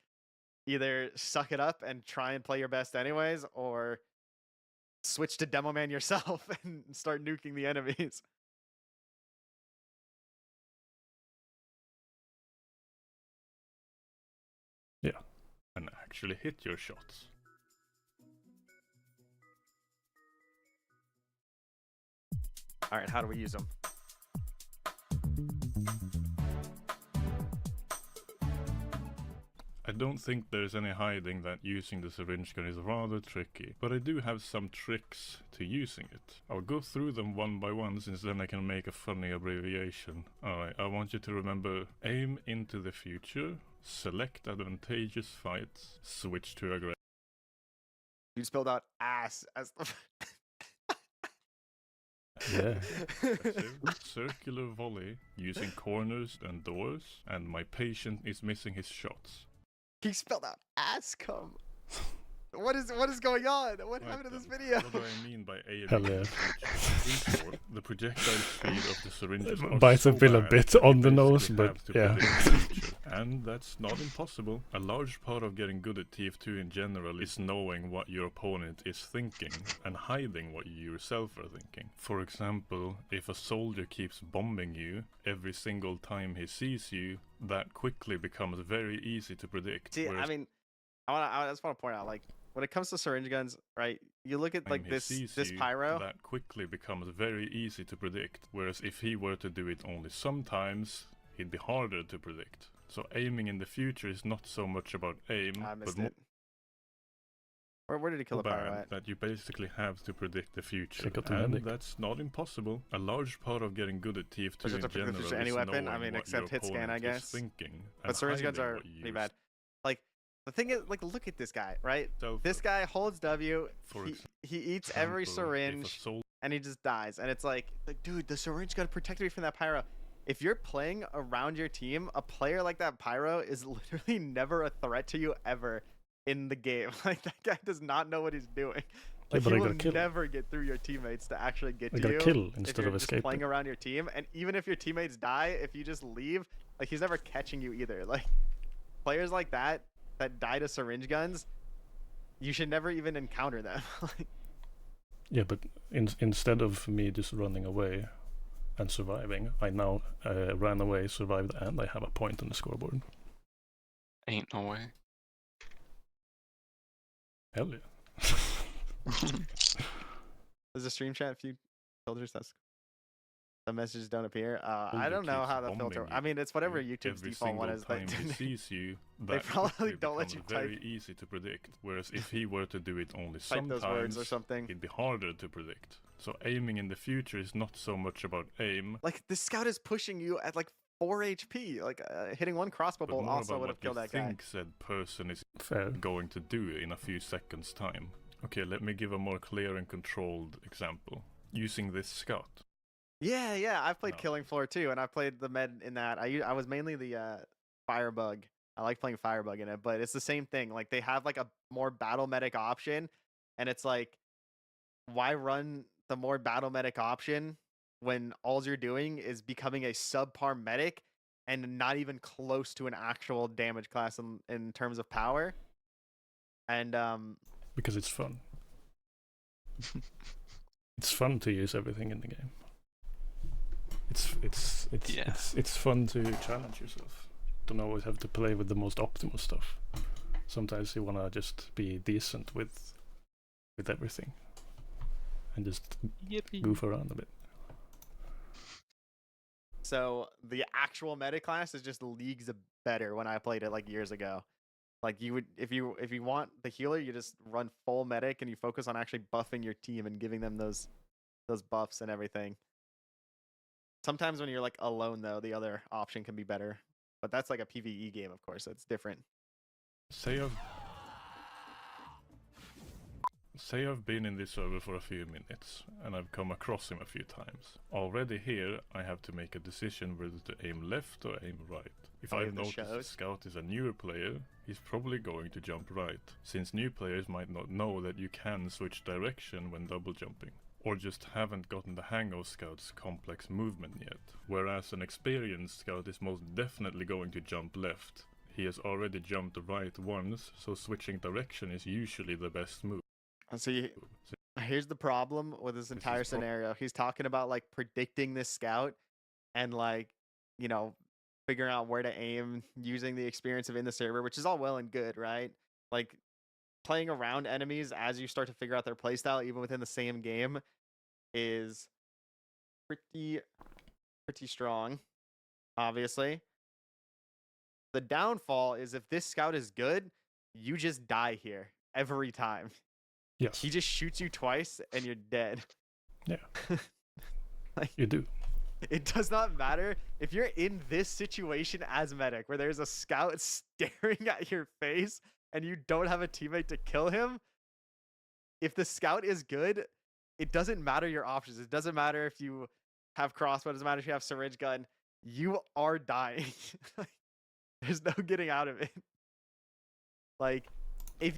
either suck it up and try and play your best anyways, or switch to Demo Man yourself and start nuking the enemies. Yeah, and actually hit your shots. All right, how do we use them? I don't think there's any hiding that using the syringe gun is rather tricky, but I do have some tricks to using it. I'll go through them one by one, since then I can make a funny abbreviation. Alright, I want you to remember: aim into the future, select advantageous fights, switch to aggressive. You spelled out ass as the... Yeah. Circular volley, using corners and doors, and my patient is missing his shots. He spelled out ass cum. What is going on? What happened to this video? What do I mean by aiming? Hell yeah. In short, the projectile speed of the syringes might have been a bad bit that on you the nose, basically but have to yeah. predict the future. And that's not impossible. A large part of getting good at TF2 in general is knowing what your opponent is thinking and hiding what you yourself are thinking. For example, if a soldier keeps bombing you every single time he sees you, that quickly becomes very easy to predict. See, I mean, I just want to point out, like, when it comes to syringe guns, right? You look at like this pyro. That quickly becomes very easy to predict. Whereas if he were to do it only sometimes, it'd be harder to predict. So aiming in the future is not so much about aim, I missed but it. Where did he kill the pyro at? That you basically have to predict the future. Check out the and medic. that's not impossible. A large part of getting good at TF2 in general is any weapon. knowing I mean, what except your hit scan, I opponent guess. is thinking, But syringe guns are pretty bad. Like, the thing is, like, look at this guy, right? This guy holds W, he eats every syringe, and he just dies. And it's like, dude, the syringe gun protected me from that pyro. If you're playing around your team, a player like that pyro is literally never a threat to you ever in the game. Like, that guy does not know what he's doing. Like, he will never get through your teammates to actually get to you. Kill instead of escaping. Playing around your team, and even if your teammates die, if you just leave, like, he's never catching you either. Like, players like that die to syringe guns, you should never even encounter them. Yeah, but instead of me just running away and surviving, I now ran away, survived, and I have a point on the scoreboard. Ain't no way. Hell yeah. There's a stream chat, a few filters, the messages don't appear. I don't know how to filter. I mean, it's whatever YouTube's default one is. Every single time he sees you, they probably don't let you type. Very easy to predict. Whereas if he were to do it only sometimes, those words or something, it'd be harder to predict. So aiming in the future is not so much about aim. Like, the scout is pushing you at like 4 HP. Like, hitting one crossbow bolt also would have killed that guy. What you think said person is fair going to do in a few seconds' time. Okay, let me give a more clear and controlled example. Using this scout. Yeah, I've played Killing Floor too, and I played the med in that. I was mainly the Firebug. I like playing Firebug in it, but it's the same thing. Like, they have like a more battle medic option, And it's like, why run the more battle medic option when all you're doing is becoming a subpar medic and not even close to an actual damage class in terms of power? And because it's fun. It's fun to use everything in the game. It's fun to challenge yourself. Don't always have to play with the most optimal stuff. Sometimes you wanna just be decent with everything and just goof around a bit. So the actual meta class is just leagues better when I played it like years ago. Like you would, if you want the healer, you just run full medic and you focus on actually buffing your team and giving them those buffs and everything. Sometimes when you're like alone though, the other option can be better. But that's like a PvE game, of course, so it's different. Say I've been in this server for a few minutes, and I've come across him a few times. Already here, I have to make a decision whether to aim left or aim right. If I've noticed the scout is a newer player, he's probably going to jump right, since new players might not know that you can switch direction when double jumping, or just haven't gotten the hang of scout's complex movement yet, whereas an experienced scout is most definitely going to jump left. He has already jumped right once, so switching direction is usually the best move. And so here's the problem with this entire scenario. He's talking about like predicting this scout and like, you know, figuring out where to aim using the experience of in the server, which is all well and good, right? Like playing around enemies as you start to figure out their playstyle, even within the same game, is pretty strong, obviously. The downfall is if this scout is good, you just die here every time. Yes. He just shoots you twice and you're dead. Yeah. Like, you do. It does not matter if you're in this situation as medic where there's a scout staring at your face and you don't have a teammate to kill him. If the scout is good, it doesn't matter your options. It doesn't matter if you have crossbow. It doesn't matter if you have syringe gun. You are dying. There's no getting out of it. Like, if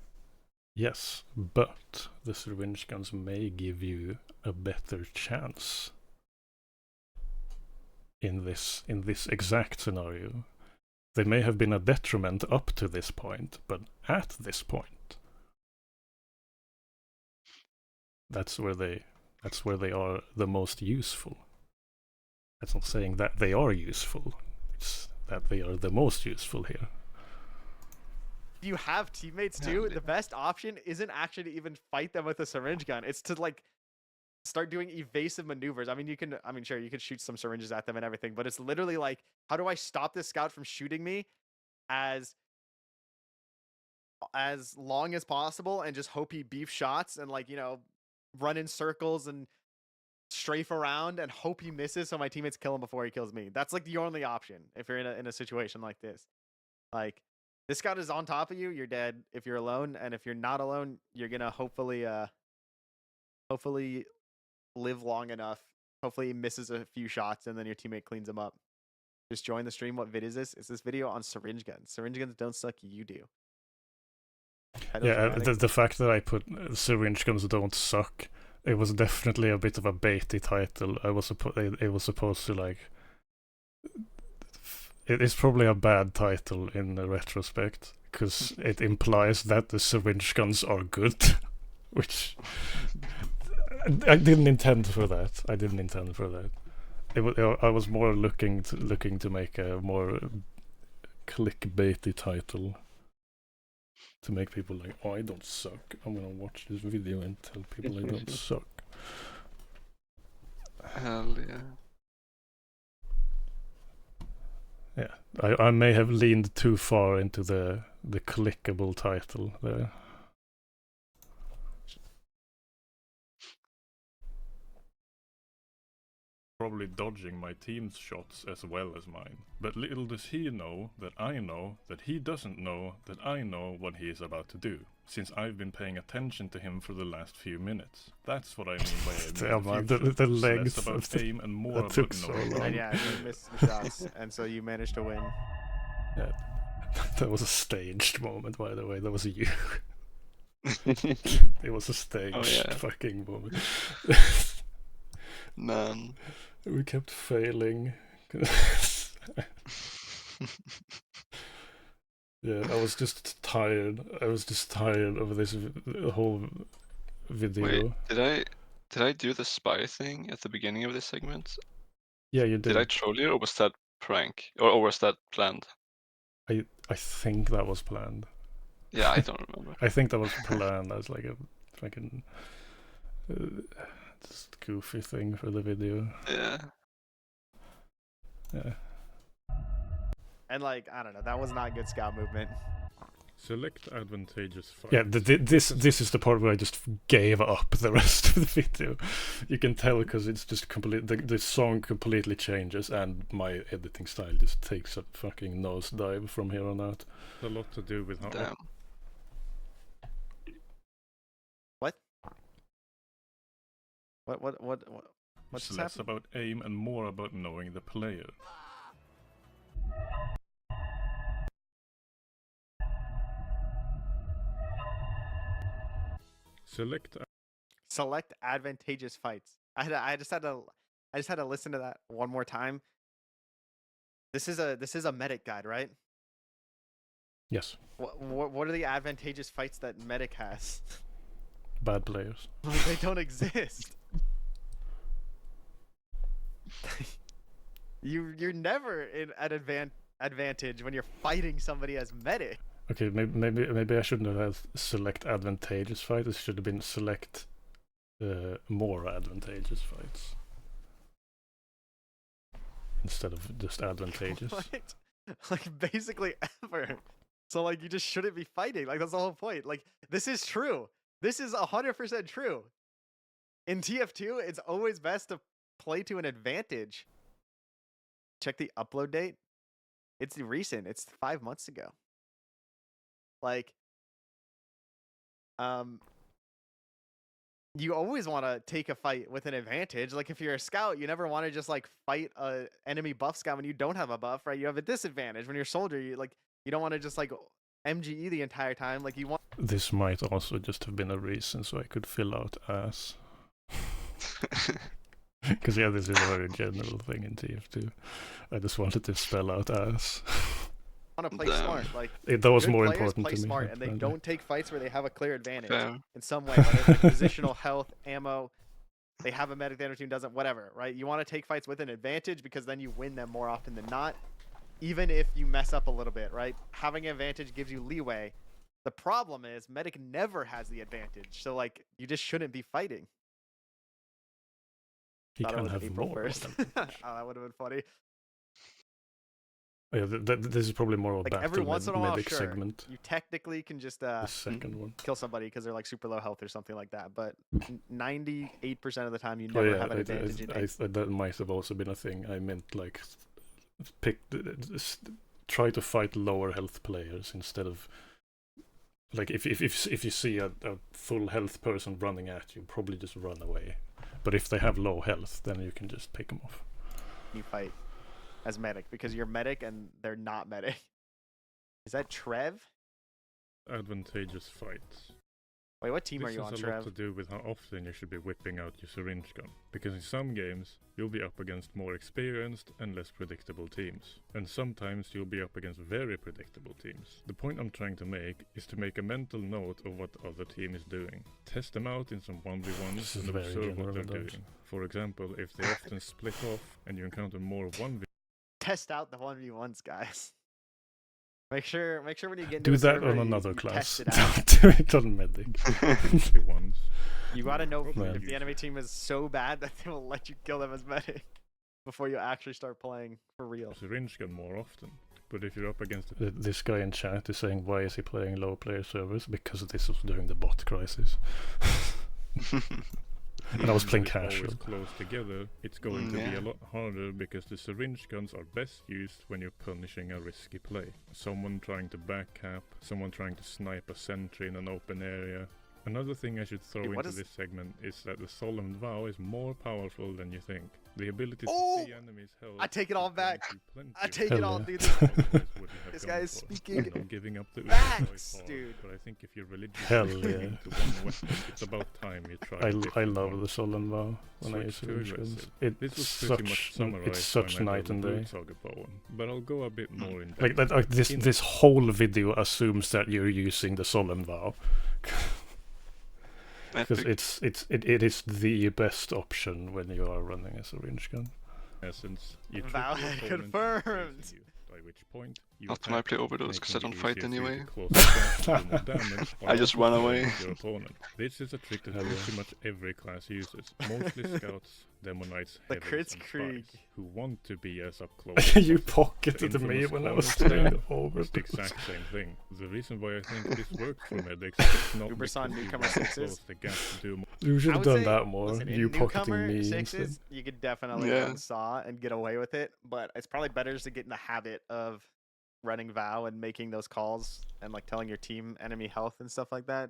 yes, but the syringe guns may give you a better chance in this exact scenario. They may have been a detriment up to this point, but at this point, that's where they are the most useful. That's not saying that they are useful. It's that they are the most useful here. You have teammates too. The best option isn't actually to even fight them with a syringe gun. It's to like start doing evasive maneuvers. I mean, sure, you could shoot some syringes at them and everything, but it's literally like, how do I stop this scout from shooting me as long as possible and just hope he beef shots and like, you know, run in circles and strafe around and hope he misses so my teammates kill him before he kills me. That's like the only option if you're in a situation like this. Like, this scout is on top of you, you're dead if you're alone, and if you're not alone, you're gonna hopefully live long enough. Hopefully he misses a few shots and then your teammate cleans him up. Just join the stream. What vid is this? Is this video on syringe guns? Syringe guns don't suck, you do. Yeah, the fact that I put syringe guns don't suck, it was definitely a bit of a baity title. It was supposed to like... It is probably a bad title in retrospect, because it implies that the syringe guns are good, which I didn't intend for that. I was more looking to make a more clickbaity title to make people like, oh, I don't suck. I'm gonna watch this video and tell people I don't suck. Hell yeah. Yeah, I may have leaned too far into the clickable title there. Probably dodging my team's shots as well as mine. But little does he know that I know that he doesn't know that I know what he is about to do, since I've been paying attention to him for the last few minutes. That's what I mean by the legs less about aim and more about took so knowing. long. And yeah, you missed some shots, and so you managed to win. Yeah, that was a staged moment, by the way. That was you. It was a staged fucking moment. Man. We kept failing. Yeah, I was just tired. I was just tired of this whole video. Wait, did I do the spy thing at the beginning of this segment? Yeah, you did. Did I troll you, or was that prank? Or was that planned? I think that was planned. Yeah, I don't remember. I think that was planned as like a fucking just goofy thing for the video. Yeah. Yeah. And like, I don't know, that was not good scout movement. Select advantageous fights. Yeah, this is the part where I just gave up the rest of the video. You can tell because it's just the song completely changes and my editing style just takes a fucking nosedive from here on out. A lot to do with how. Damn. What? What's It's less happening? about aim and more about knowing the player. Select advantageous fights. I just had to listen to that one more time. This is a medic guide, right? Yes. What are the advantageous fights that medic has? Bad players. They don't exist. You're never at advantage when you're fighting somebody as medic. Okay, maybe I shouldn't have had select advantageous fights. It should have been select more advantageous fights instead of just advantageous. What? Like basically ever. So like you just shouldn't be fighting. Like that's the whole point. Like this is true. This is 100% true. In TF2, it's always best to play to an advantage. Check the upload date. It's recent. It's 5 months ago. Like, you always want to take a fight with an advantage. Like if you're a scout, you never want to just like fight a enemy buff scout when you don't have a buff, right? You have a disadvantage. When you're soldier, you don't want to just like MGE the entire time. Like you want. This might also just have been a reason so I could fill out ass. Because yeah, this is a very general thing in TF2. I just wanted to spell out ass. Want to play smart, like that was more players important play to me. Smart, and they don't take fights where they have a clear advantage in some way, whether it's like positional health, ammo. They have a medic, the other team doesn't. Whatever, right? You want to take fights with an advantage because then you win them more often than not, even if you mess up a little bit, right? Having an advantage gives you leeway. The problem is medic never has the advantage, so like you just shouldn't be fighting. He can have April more. 1st. Oh, that would have been funny. Yeah, this is probably more of a Like battle every once in a while, medic sure, segment. you technically can just The second one. kill somebody because they're like super low health or something like that. But 98% of the time, you never have an advantage. That might have also been a thing. I meant like try to fight lower health players instead of like if you see a full health person running at you, probably just run away. But if they have low health, then you can just pick them off. You fight as medic because you're medic and they're not medic. Is that Trev? Advantageous fights. Wait, what team are you on, This has a lot to do with how often you should be whipping out your syringe gun. Because in some games, you'll be up against more experienced and less predictable teams. And sometimes you'll be up against very predictable teams. The point I'm trying to make is to make a mental note of what the other team is doing. Test them out in some 1v1s and observe what they're doing. For example, if they often split off and you encounter more 1v1s. Test out the 1v1s, guys. Make sure when you get into do a that server, on you another test class. it out. Do it on medic. You gotta know if Man. the enemy team is so bad that they will let you kill them as medic before you actually start playing for real. Syringe gun more often. But if you're up against This guy in chat is saying, why is he playing low player servers? Because this was during the bot crisis. And I was playing casual. Close together, it's going to be a lot harder because the syringe guns are best used when you're punishing a risky play. Someone trying to backcap, someone trying to snipe a sentry in an open area, Another thing I should throw Dude, into this segment is that the Solemn Vow is more powerful than you think. The ability to see enemies' health. I take it all back. I take it it all, dude. This guy is speaking giving up the facts, dude. But I think if you're religious Hell to yeah. one weapon, it's about time you try. I love the Solemn Vow when I use Syringe guns. It's such night and day. Poem, but I'll go a bit more in depth. Like this whole video assumes that you're using the Solemn Vow. Because it is the best option when you are running a syringe gun. Essence, you Vow confirmed. By which point you Not when I play Overdose because I don't fight anyway. Damage, I just run away. Your opponent. This is a trick that pretty much every class uses. Mostly scouts, demonites, the heavens, and Krieg spies who want to be as up close. You pocketed me when I was doing Overdose. The exact same thing. The reason why I think this works for medics is not Uberson because newcomer you want to sixes. close the gap to do more. You should I have would done say, that more. listen, in You pocketing newcomer me sixes, instead. you could definitely run Saw and get away with it, but it's probably better just to get in the habit of running Vow and making those calls and like telling your team enemy health and stuff like that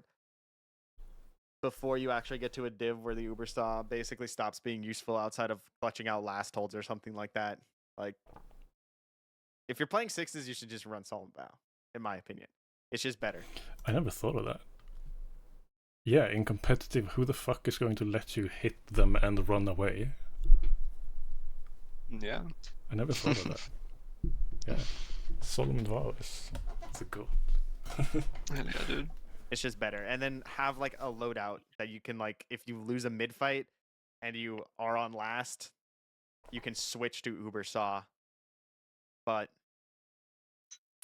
before you actually get to a div where the Uber Saw basically stops being useful outside of clutching out last holds or something like that. Like, if you're playing sixes, you should just run Solemn Vow, in my opinion. It's just better. I never thought of that. Yeah, in competitive, who the fuck is going to let you hit them and run away? Yeah. I never thought of that. Yeah. Solemn Vow is the goal. Hell yeah, dude. It's just better. And then have like a loadout that you can like, if you lose a mid fight and you are on last, you can switch to Uber Saw. But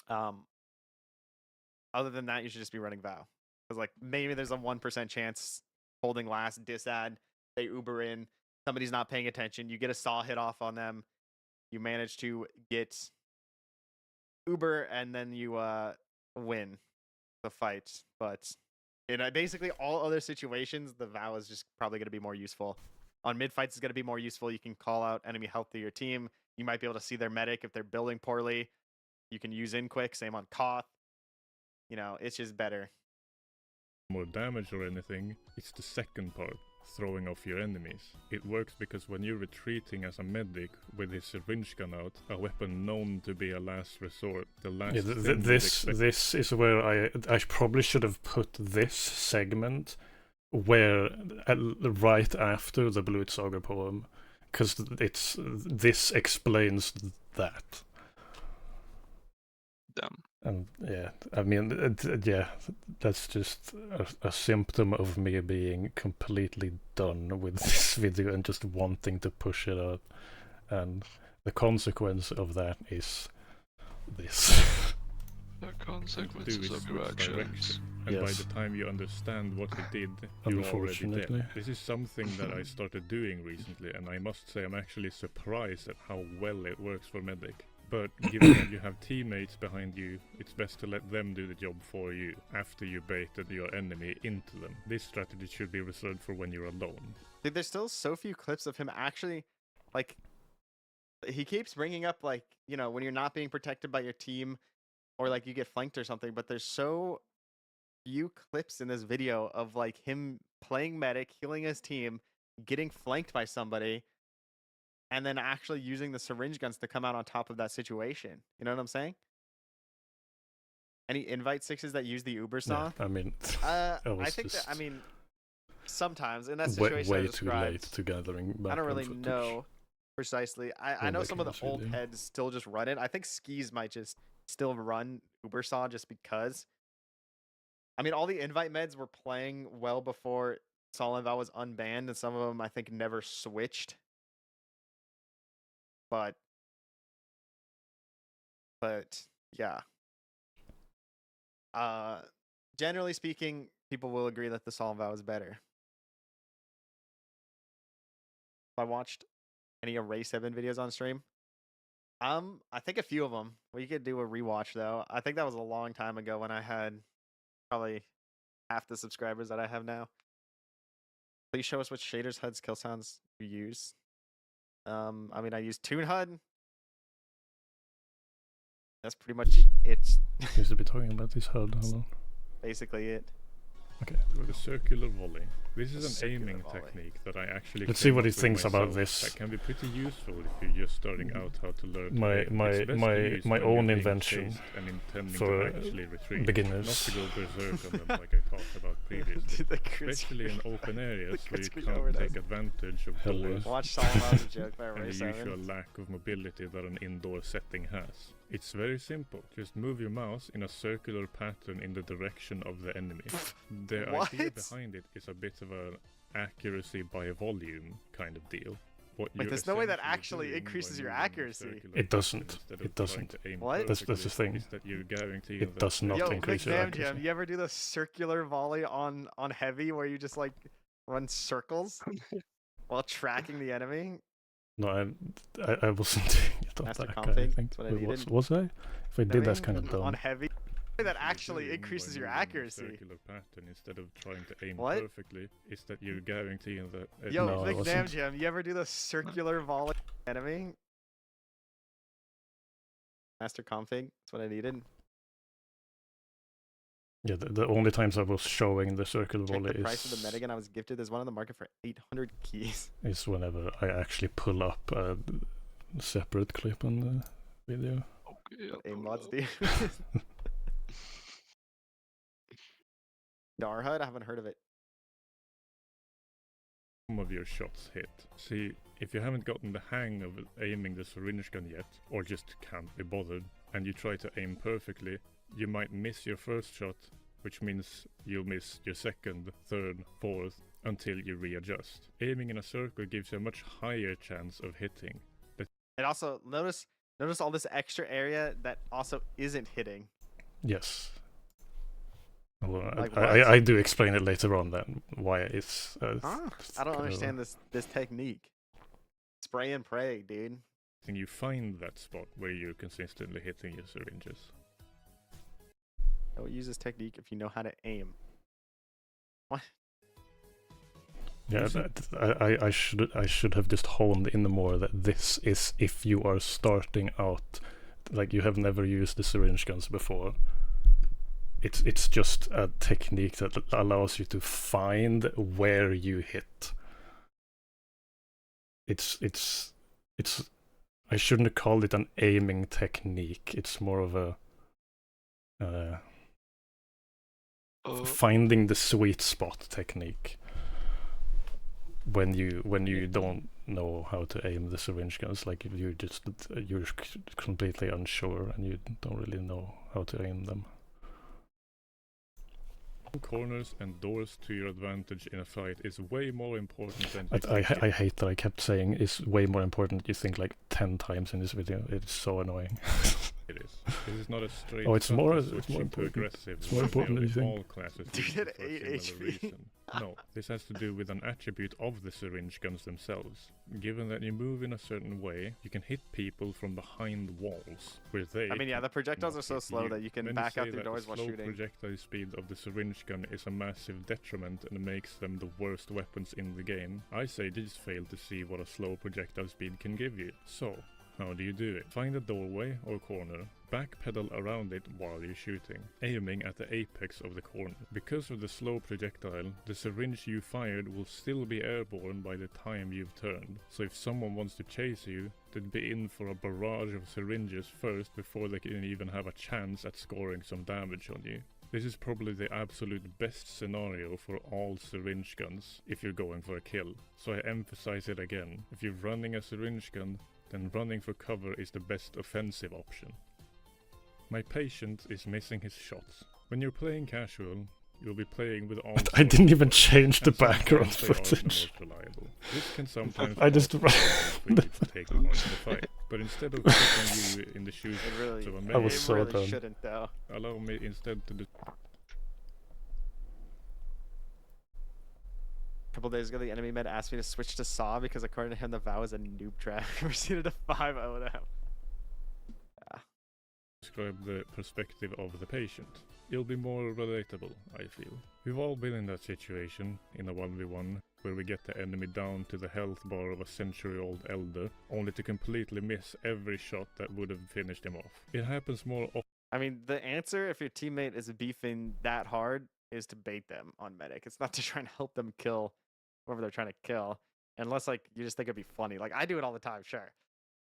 other than that, you should just be running Vow. Because like maybe there's a 1% chance holding last, disad, they Uber in, somebody's not paying attention, you get a Saw hit off on them, you manage to get Uber, and then you win the fight. But in basically all other situations, the Vow is just probably going to be more useful. On mid fights, it's going to be more useful. You can call out enemy health to your team. You might be able to see their medic if they're building poorly. You can use in quick. Same on Koth. You know, it's just better. More damage or anything, it's the second part, throwing off your enemies. It works because when you're retreating as a medic with his syringe gun out, a weapon known to be a last resort, the last this is where I probably should have put this segment where right after the Blutsaga poem, because this explains that. Damn. And yeah, I mean, yeah, that's just a symptom of me being completely done with this video and just wanting to push it out. And the consequence of that is this. The consequences of your actions. And by the time you understand what he did, you're already dead. This is something that I started doing recently, and I must say I'm actually surprised at how well it works for medic. But given that you have teammates behind you, it's best to let them do the job for you after you baited your enemy into them. This strategy should be reserved for when you're alone. Dude, there's still so few clips of him actually, like, he keeps bringing up, like, you know, when you're not being protected by your team or, like, you get flanked or something, but there's so few clips in this video of, like, him playing medic, healing his team, getting flanked by somebody, and then actually using the syringe guns to come out on top of that situation. You know what I'm saying? Any invite sixes that use the Uber Saw? Yeah, I mean, I think that, I mean, sometimes in that situation, way too late to gathering. I don't really know precisely. I know some of the old heads still just run it. I think Skis might just still run Uber Saw just because. I mean, all the invite meds were playing well before Solemn Vow was unbanned, and some of them I think never switched. But yeah. Generally speaking, people will agree that the Solemn Vow is better. I watched any Array 7 videos on stream. I think a few of them. We could do a rewatch though. I think that was a long time ago when I had probably half the subscribers that I have now. Please show us which shaders, HUDs, kill sounds you use. I mean, I use Toon HUD. That's pretty much it. You should be talking about this HUD. Hold on. Basically it. Okay. The circular volley. This is an aiming technique that I actually. Let's see what he thinks about this. That can be pretty useful if you're just starting out how to learn. My own invention for beginners. Not to go berserk on them like I talked about previously. Especially in open areas where you can't take advantage of doors Watch Solomon's joke by and the usual lack of mobility that an indoor setting has. It's very simple. Just move your mouse in a circular pattern in the direction of the enemy. The idea behind it is a bit of an accuracy by volume kind of deal. Wait, there's no way that actually increases your accuracy. It doesn't. It doesn't. What? That's the thing. It does not increase your accuracy. Jam, you ever do the circular volley on heavy where you just like run circles while tracking the enemy? No, I wasn't doing it on Master that config, guy, I think. that's what I needed. Was I? If I did, that's kind of dumb. On heavy, that actually increases your accuracy. Circular pattern instead of trying to aim What? perfectly is that you're guaranteeing that. Yo, No, Big Damn Jam, you ever do the circular volley enemy? Master config, that's what I needed. Yeah, the only times I was showing the circular volley the price of the metagun I was gifted. There's one on the market for 800 keys. is whenever I actually pull up a separate clip on the video. Okay, Aim mods, dude. Darhud? I haven't heard of it. Some of your shots hit. See, if you haven't gotten the hang of aiming the syringe gun yet, or just can't be bothered, and you try to aim perfectly, you might miss your first shot, which means you'll miss your second, third, fourth, until you readjust. Aiming in a circle gives you a much higher chance of hitting. And also, notice all this extra area that also isn't hitting. Yes. Well, Like I do explain it later on then why it's. I don't understand this technique. Spray and pray, dude. And you find that spot where you're consistently hitting your syringes. Don't use this technique if you know how to aim. What? Yeah, I should have just honed in more that this is if you are starting out, like you have never used the syringe guns before. It's just a technique that allows you to find where you hit. It's I shouldn't call it an aiming technique. It's more of a finding the sweet spot technique. When you don't know how to aim the syringe guns, like you're completely unsure and you don't really know how to aim them. Corners and doors to your advantage in a fight is way more important than I hate that I kept saying is way more important. You think like 10 times in this video. It's so annoying. It is. This is not a straight. It's more important. Aggressive. It's more important than you think. All classes Dude, at 8 HP. No, this has to do with an attribute of the syringe guns themselves. Given that you move in a certain way, you can hit people from behind walls, where they. I mean, yeah, the projectiles are so slow that you can back out through doors while shooting. The projectile speed of the syringe gun is a massive detriment and makes them the worst weapons in the game. I say they just fail to see what a slow projectile speed can give you. So, how do you do it? Find a doorway or corner, backpedal around it while you're shooting, aiming at the apex of the corner. Because of the slow projectile, the syringe you fired will still be airborne by the time you've turned. So if someone wants to chase you, they'd be in for a barrage of syringes first before they can even have a chance at scoring some damage on you. This is probably the absolute best scenario for all syringe guns if you're going for a kill. So I emphasize it again. If you're running a syringe gun, then running for cover is the best offensive option. My patient is missing his shots. When you're playing casual, you'll be playing with all. I didn't even change the background footage. This can sometimes I just take part in the fight. But instead of putting you in the shoes of a man, I was so really done. Shouldn't though. Allow me instead to do. A couple days ago, the enemy med asked me to switch to Saw because according to him, the vow is a noob trap. We're seated to 5-0 now. Describe the perspective of the patient. It'll be more relatable, I feel. We've all been in that situation, in a 1v1, where we get the enemy down to the health bar of a century-old elder, only to completely miss every shot that would have finished him off. It happens more often. I mean, the answer, if your teammate is beefing that hard, is to bait them on medic. It's not to try and help them kill whoever they're trying to kill. Unless like you just think it'd be funny. Like I do it all the time, sure.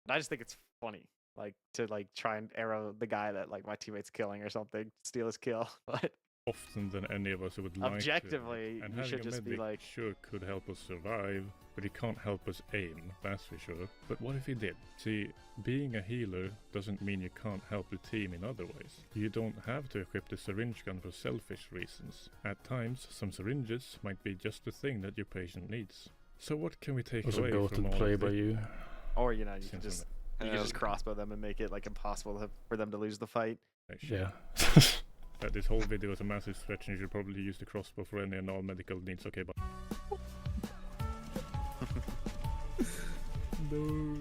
But I just think it's funny. Like to like try and arrow the guy that like my teammate's killing or something, steal his kill. But often than any of us would like to. Objectively, And you should just be like, sure could help us survive, but he can't help us aim, that's for sure. But what if he did? See, being a healer doesn't mean you can't help the team in other ways. You don't have to equip the syringe gun for selfish reasons. At times, some syringes might be just the thing that your patient needs. So what can we take away from all play of by this? you. or you know, you can just crossbow them and make it like impossible for them to lose the fight. Yeah. That this whole video is a massive stretch and you should probably use the crossbow for any and all medical needs. Okay, but No.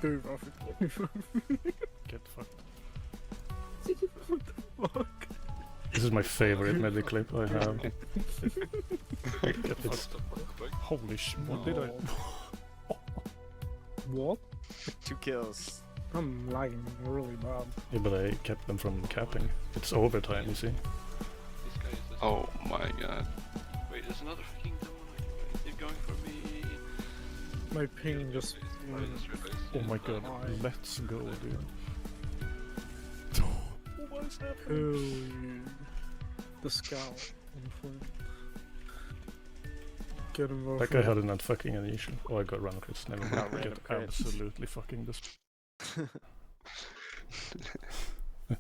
Dude, Get fucked. what the fuck? This is my favorite medic clip I have. It's, Holy shit, what did I... What? 2 kills. I'm lagging really bad. Yeah, but I kept them from capping. It's overtime, you see. this guy is this. Oh my god. Wait, there's another freaking demon. They're going for me. My ping just... Oh, I just realized. Oh my god, Why? let's go, dude. What is happening? The scout. In front. Get him over. That guy had an fucking unusual. Oh, I got run crits. Never mind. random Get crit. absolutely fucking this.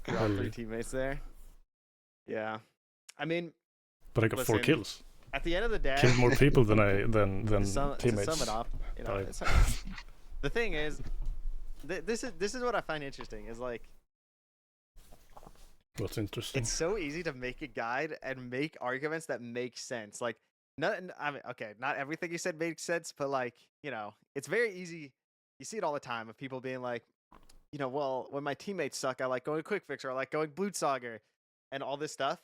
Got 3 teammates there. Yeah. I mean, But I got 4 Listen, kills. at the end of the day, Killed more people than than to sum teammates. it up, you know, Died. the thing is, this is what I find interesting is like What's interesting? it's so easy to make a guide and make arguments that make sense. Like, not everything you said makes sense, but like, you know, it's very easy. You see it all the time of people being like, you know, well, when my teammates suck, I like going quick fix or I like going Blutsauger and all this stuff.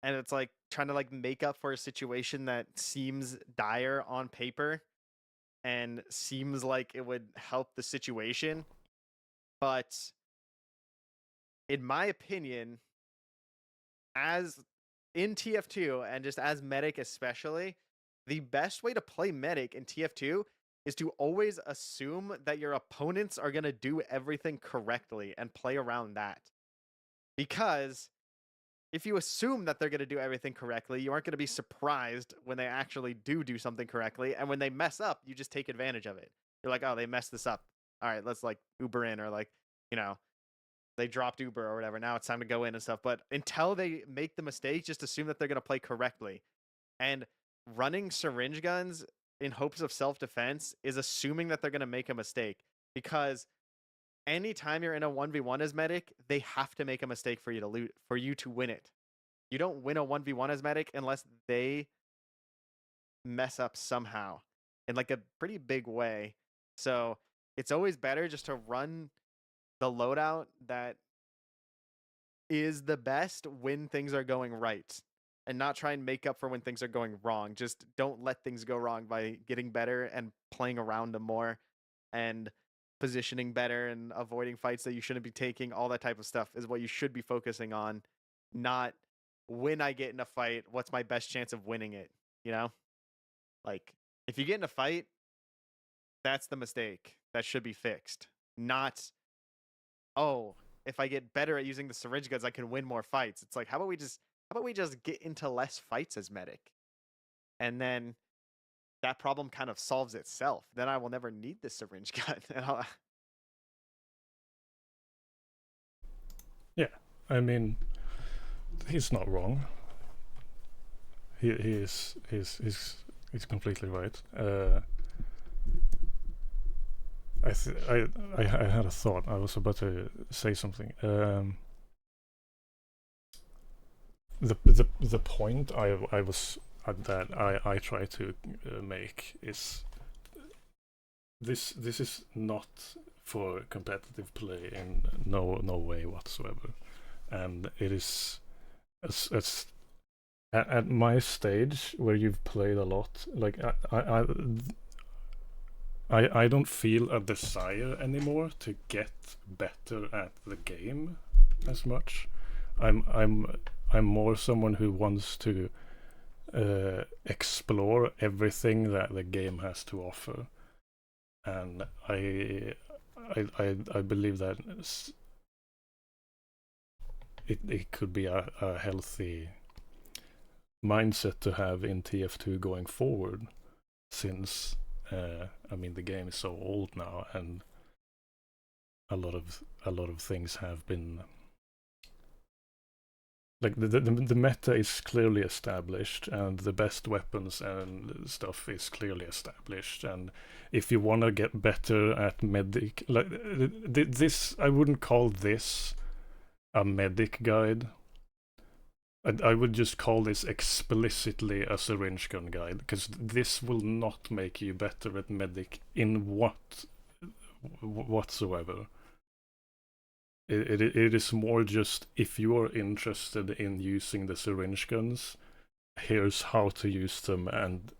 And it's like trying to like make up for a situation that seems dire on paper and seems like it would help the situation. But in my opinion, as in TF2 and just as medic especially, the best way to play medic in TF2 is to always assume that your opponents are going to do everything correctly and play around that. Because if you assume that they're going to do everything correctly, you aren't going to be surprised when they actually do something correctly. And when they mess up, you just take advantage of it. You're like, oh, they messed this up. All right, let's like Uber in, or like, you know, they dropped Uber or whatever. Now it's time to go in and stuff. But until they make the mistake, just assume that they're going to play correctly. And running syringe guns in hopes of self-defense is assuming that they're going to make a mistake, because anytime you're in a 1v1 as medic, they have to make a mistake for you to loot, for you to win it. You don't win a 1v1 as medic unless they mess up somehow in like a pretty big way. So it's always better just to run the loadout that is the best when things are going right, and not try and make up for when things are going wrong. Just don't let things go wrong by getting better and playing around them more and positioning better and avoiding fights that you shouldn't be taking. All that type of stuff is what you should be focusing on, not when I get in a fight, what's my best chance of winning it, you know? Like, if you get in a fight, that's the mistake. That should be fixed. Not, oh, if I get better at using the syringe guns, I can win more fights. It's like, how about we just get into less fights as medic? And then that problem kind of solves itself. Then I will never need the syringe gun. Yeah, I mean, he's not wrong. He's completely right. I had a thought. I was about to say something. The point I try to make is this is not for competitive play in no way whatsoever, and it is as at my stage where you've played a lot, like I don't feel a desire anymore to get better at the game as much. I'm more someone who wants to explore everything that the game has to offer, and I believe that it could be a healthy mindset to have in TF2 going forward, since I mean the game is so old now, and a lot of things have been like the meta is clearly established, and the best weapons and stuff is clearly established, and if you want to get better at medic, like this, I wouldn't call this a medic guide. I would just call this explicitly a syringe gun guide, because this will not make you better at medic in whatsoever. It is more just, if you are interested in using the syringe guns, here's how to use them and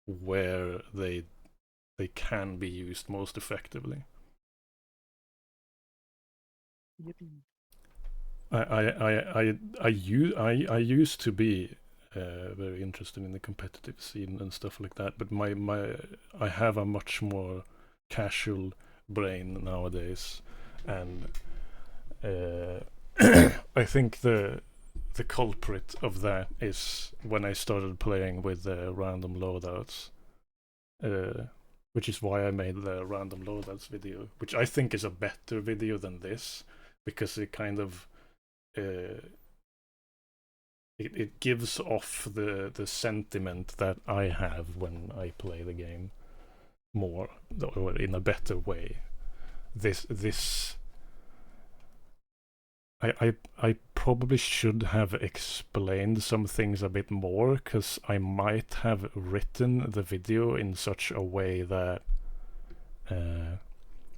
where they can be used most effectively. I used to be very interested in the competitive scene and stuff like that, but I have a much more casual brain nowadays, and I think the culprit of that is when I started playing with random loadouts, which is why I made the random loadouts video, which I think is a better video than this, because it kind of it gives off the sentiment that I have when I play the game more, or in a better way. I probably should have explained some things a bit more, because I might have written the video in such a way that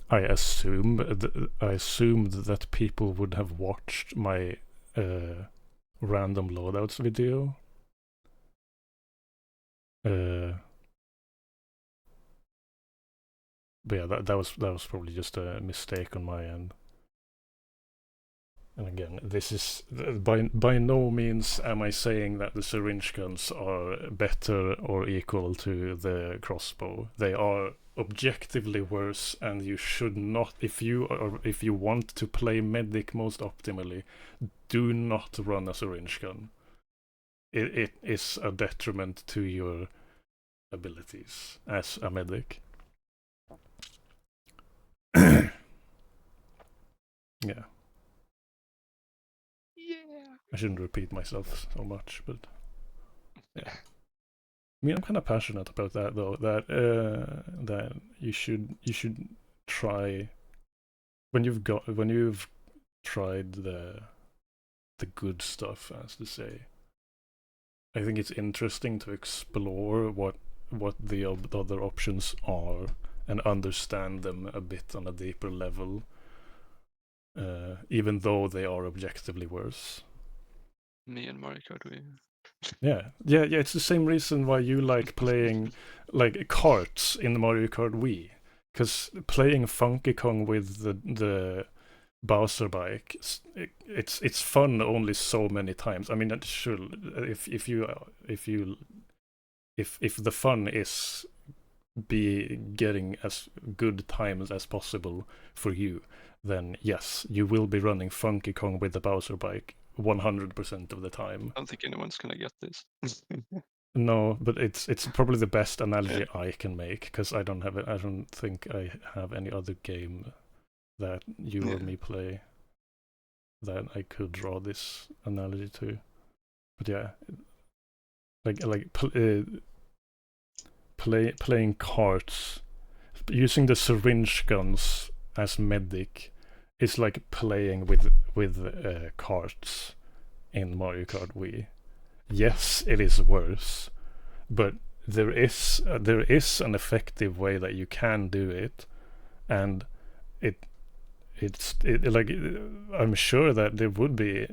I assumed that people would have watched my random loadouts video. But yeah, that was probably just a mistake on my end. And again, this is by no means am I saying that the syringe guns are better or equal to the crossbow. They are objectively worse, and you should not, if you want to play medic most optimally, do not run a syringe gun. It is a detriment to your abilities as a medic. Yeah. I shouldn't repeat myself so much, but yeah. I mean, I'm kind of passionate about that, though. That you should try when you've tried the good stuff, as to say. I think it's interesting to explore what the other options are and understand them a bit on a deeper level, even though they are objectively worse. Me and Mario Kart, Yeah. It's the same reason why you like playing like carts in Mario Kart Wii, because playing Funky Kong with the Bowser bike, it's fun only so many times. I mean, sure, if the fun is getting as good times as possible for you, then yes, you will be running Funky Kong with the Bowser bike 100% of the time. I don't think anyone's gonna get this. No, but it's probably the best analogy I can make, because I don't think I have any other game that you or me play that I could draw this analogy to. But yeah, playing carts, using the syringe guns as medic is like playing with carts in Mario Kart Wii. Yes, it is worse, but there is an effective way that you can do it, and it's like, I'm sure that there would be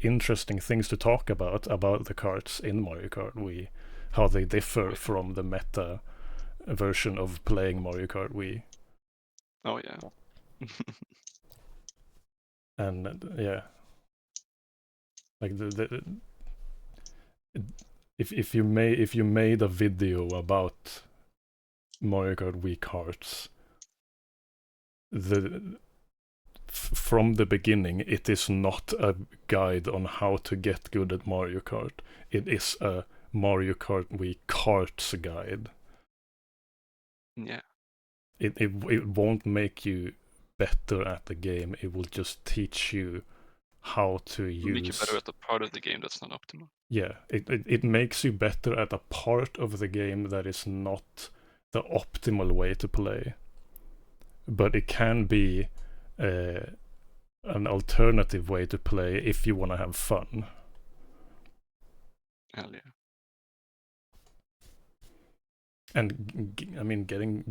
interesting things to talk about the carts in Mario Kart Wii, how they differ from the meta version of playing Mario Kart Wii. Oh yeah. And yeah, Like if you made a video about Mario Kart Wii carts, from the beginning, it is not a guide on how to get good at Mario Kart. It is a Mario Kart Wii carts guide. Yeah. It won't make you better at the game. It will just teach you how to use. Make you better at the part of the game that's not optimal. Yeah, it makes you better at a part of the game that is not the optimal way to play. But it can be an alternative way to play if you want to have fun. Hell yeah. And I mean, getting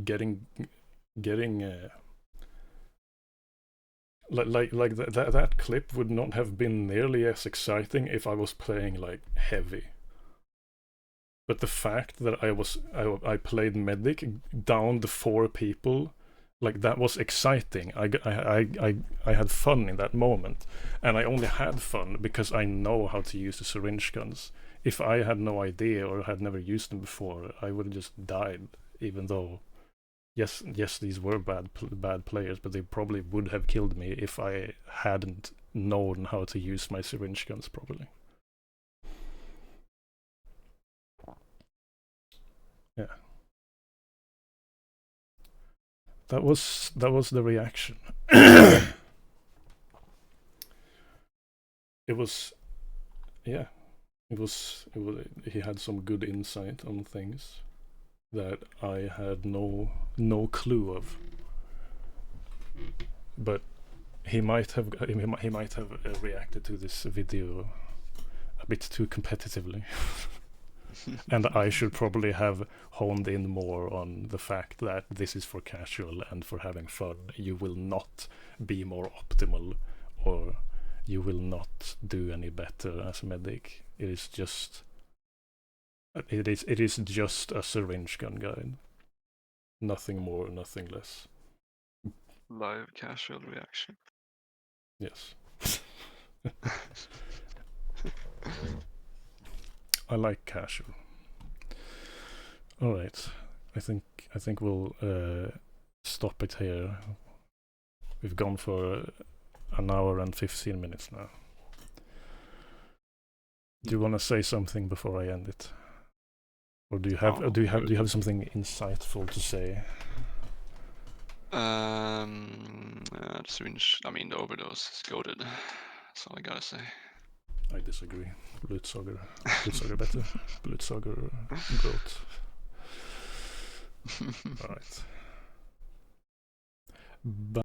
like that clip would not have been nearly as exciting if I was playing like heavy. But the fact that I played medic, downed 4 people, like that was exciting. I had fun in that moment, and I only had fun because I know how to use the syringe guns. If I had no idea or had never used them before, I would have just died. Even though, yes, these were bad players, but they probably would have killed me if I hadn't known how to use my syringe guns properly. Yeah. That was the reaction. It was, yeah, it was. He had some good insight on things that I had no clue of. But he might have reacted to this video a bit too competitively. And I should probably have honed in more on the fact that this is for casual and for having fun. You will not be more optimal, or you will not do any better as a medic. It is just a syringe gun guide. Nothing more, nothing less. Live casual reaction. Yes. I like casual. All right, I think we'll stop it here. We've gone for an hour and 15 minutes now. Do you want to say something before I end it, or do you have something insightful to say? The syringe. I mean, the overdose is goated. That's all I gotta say. I disagree. Blutsager better. Blutsager goat. All right.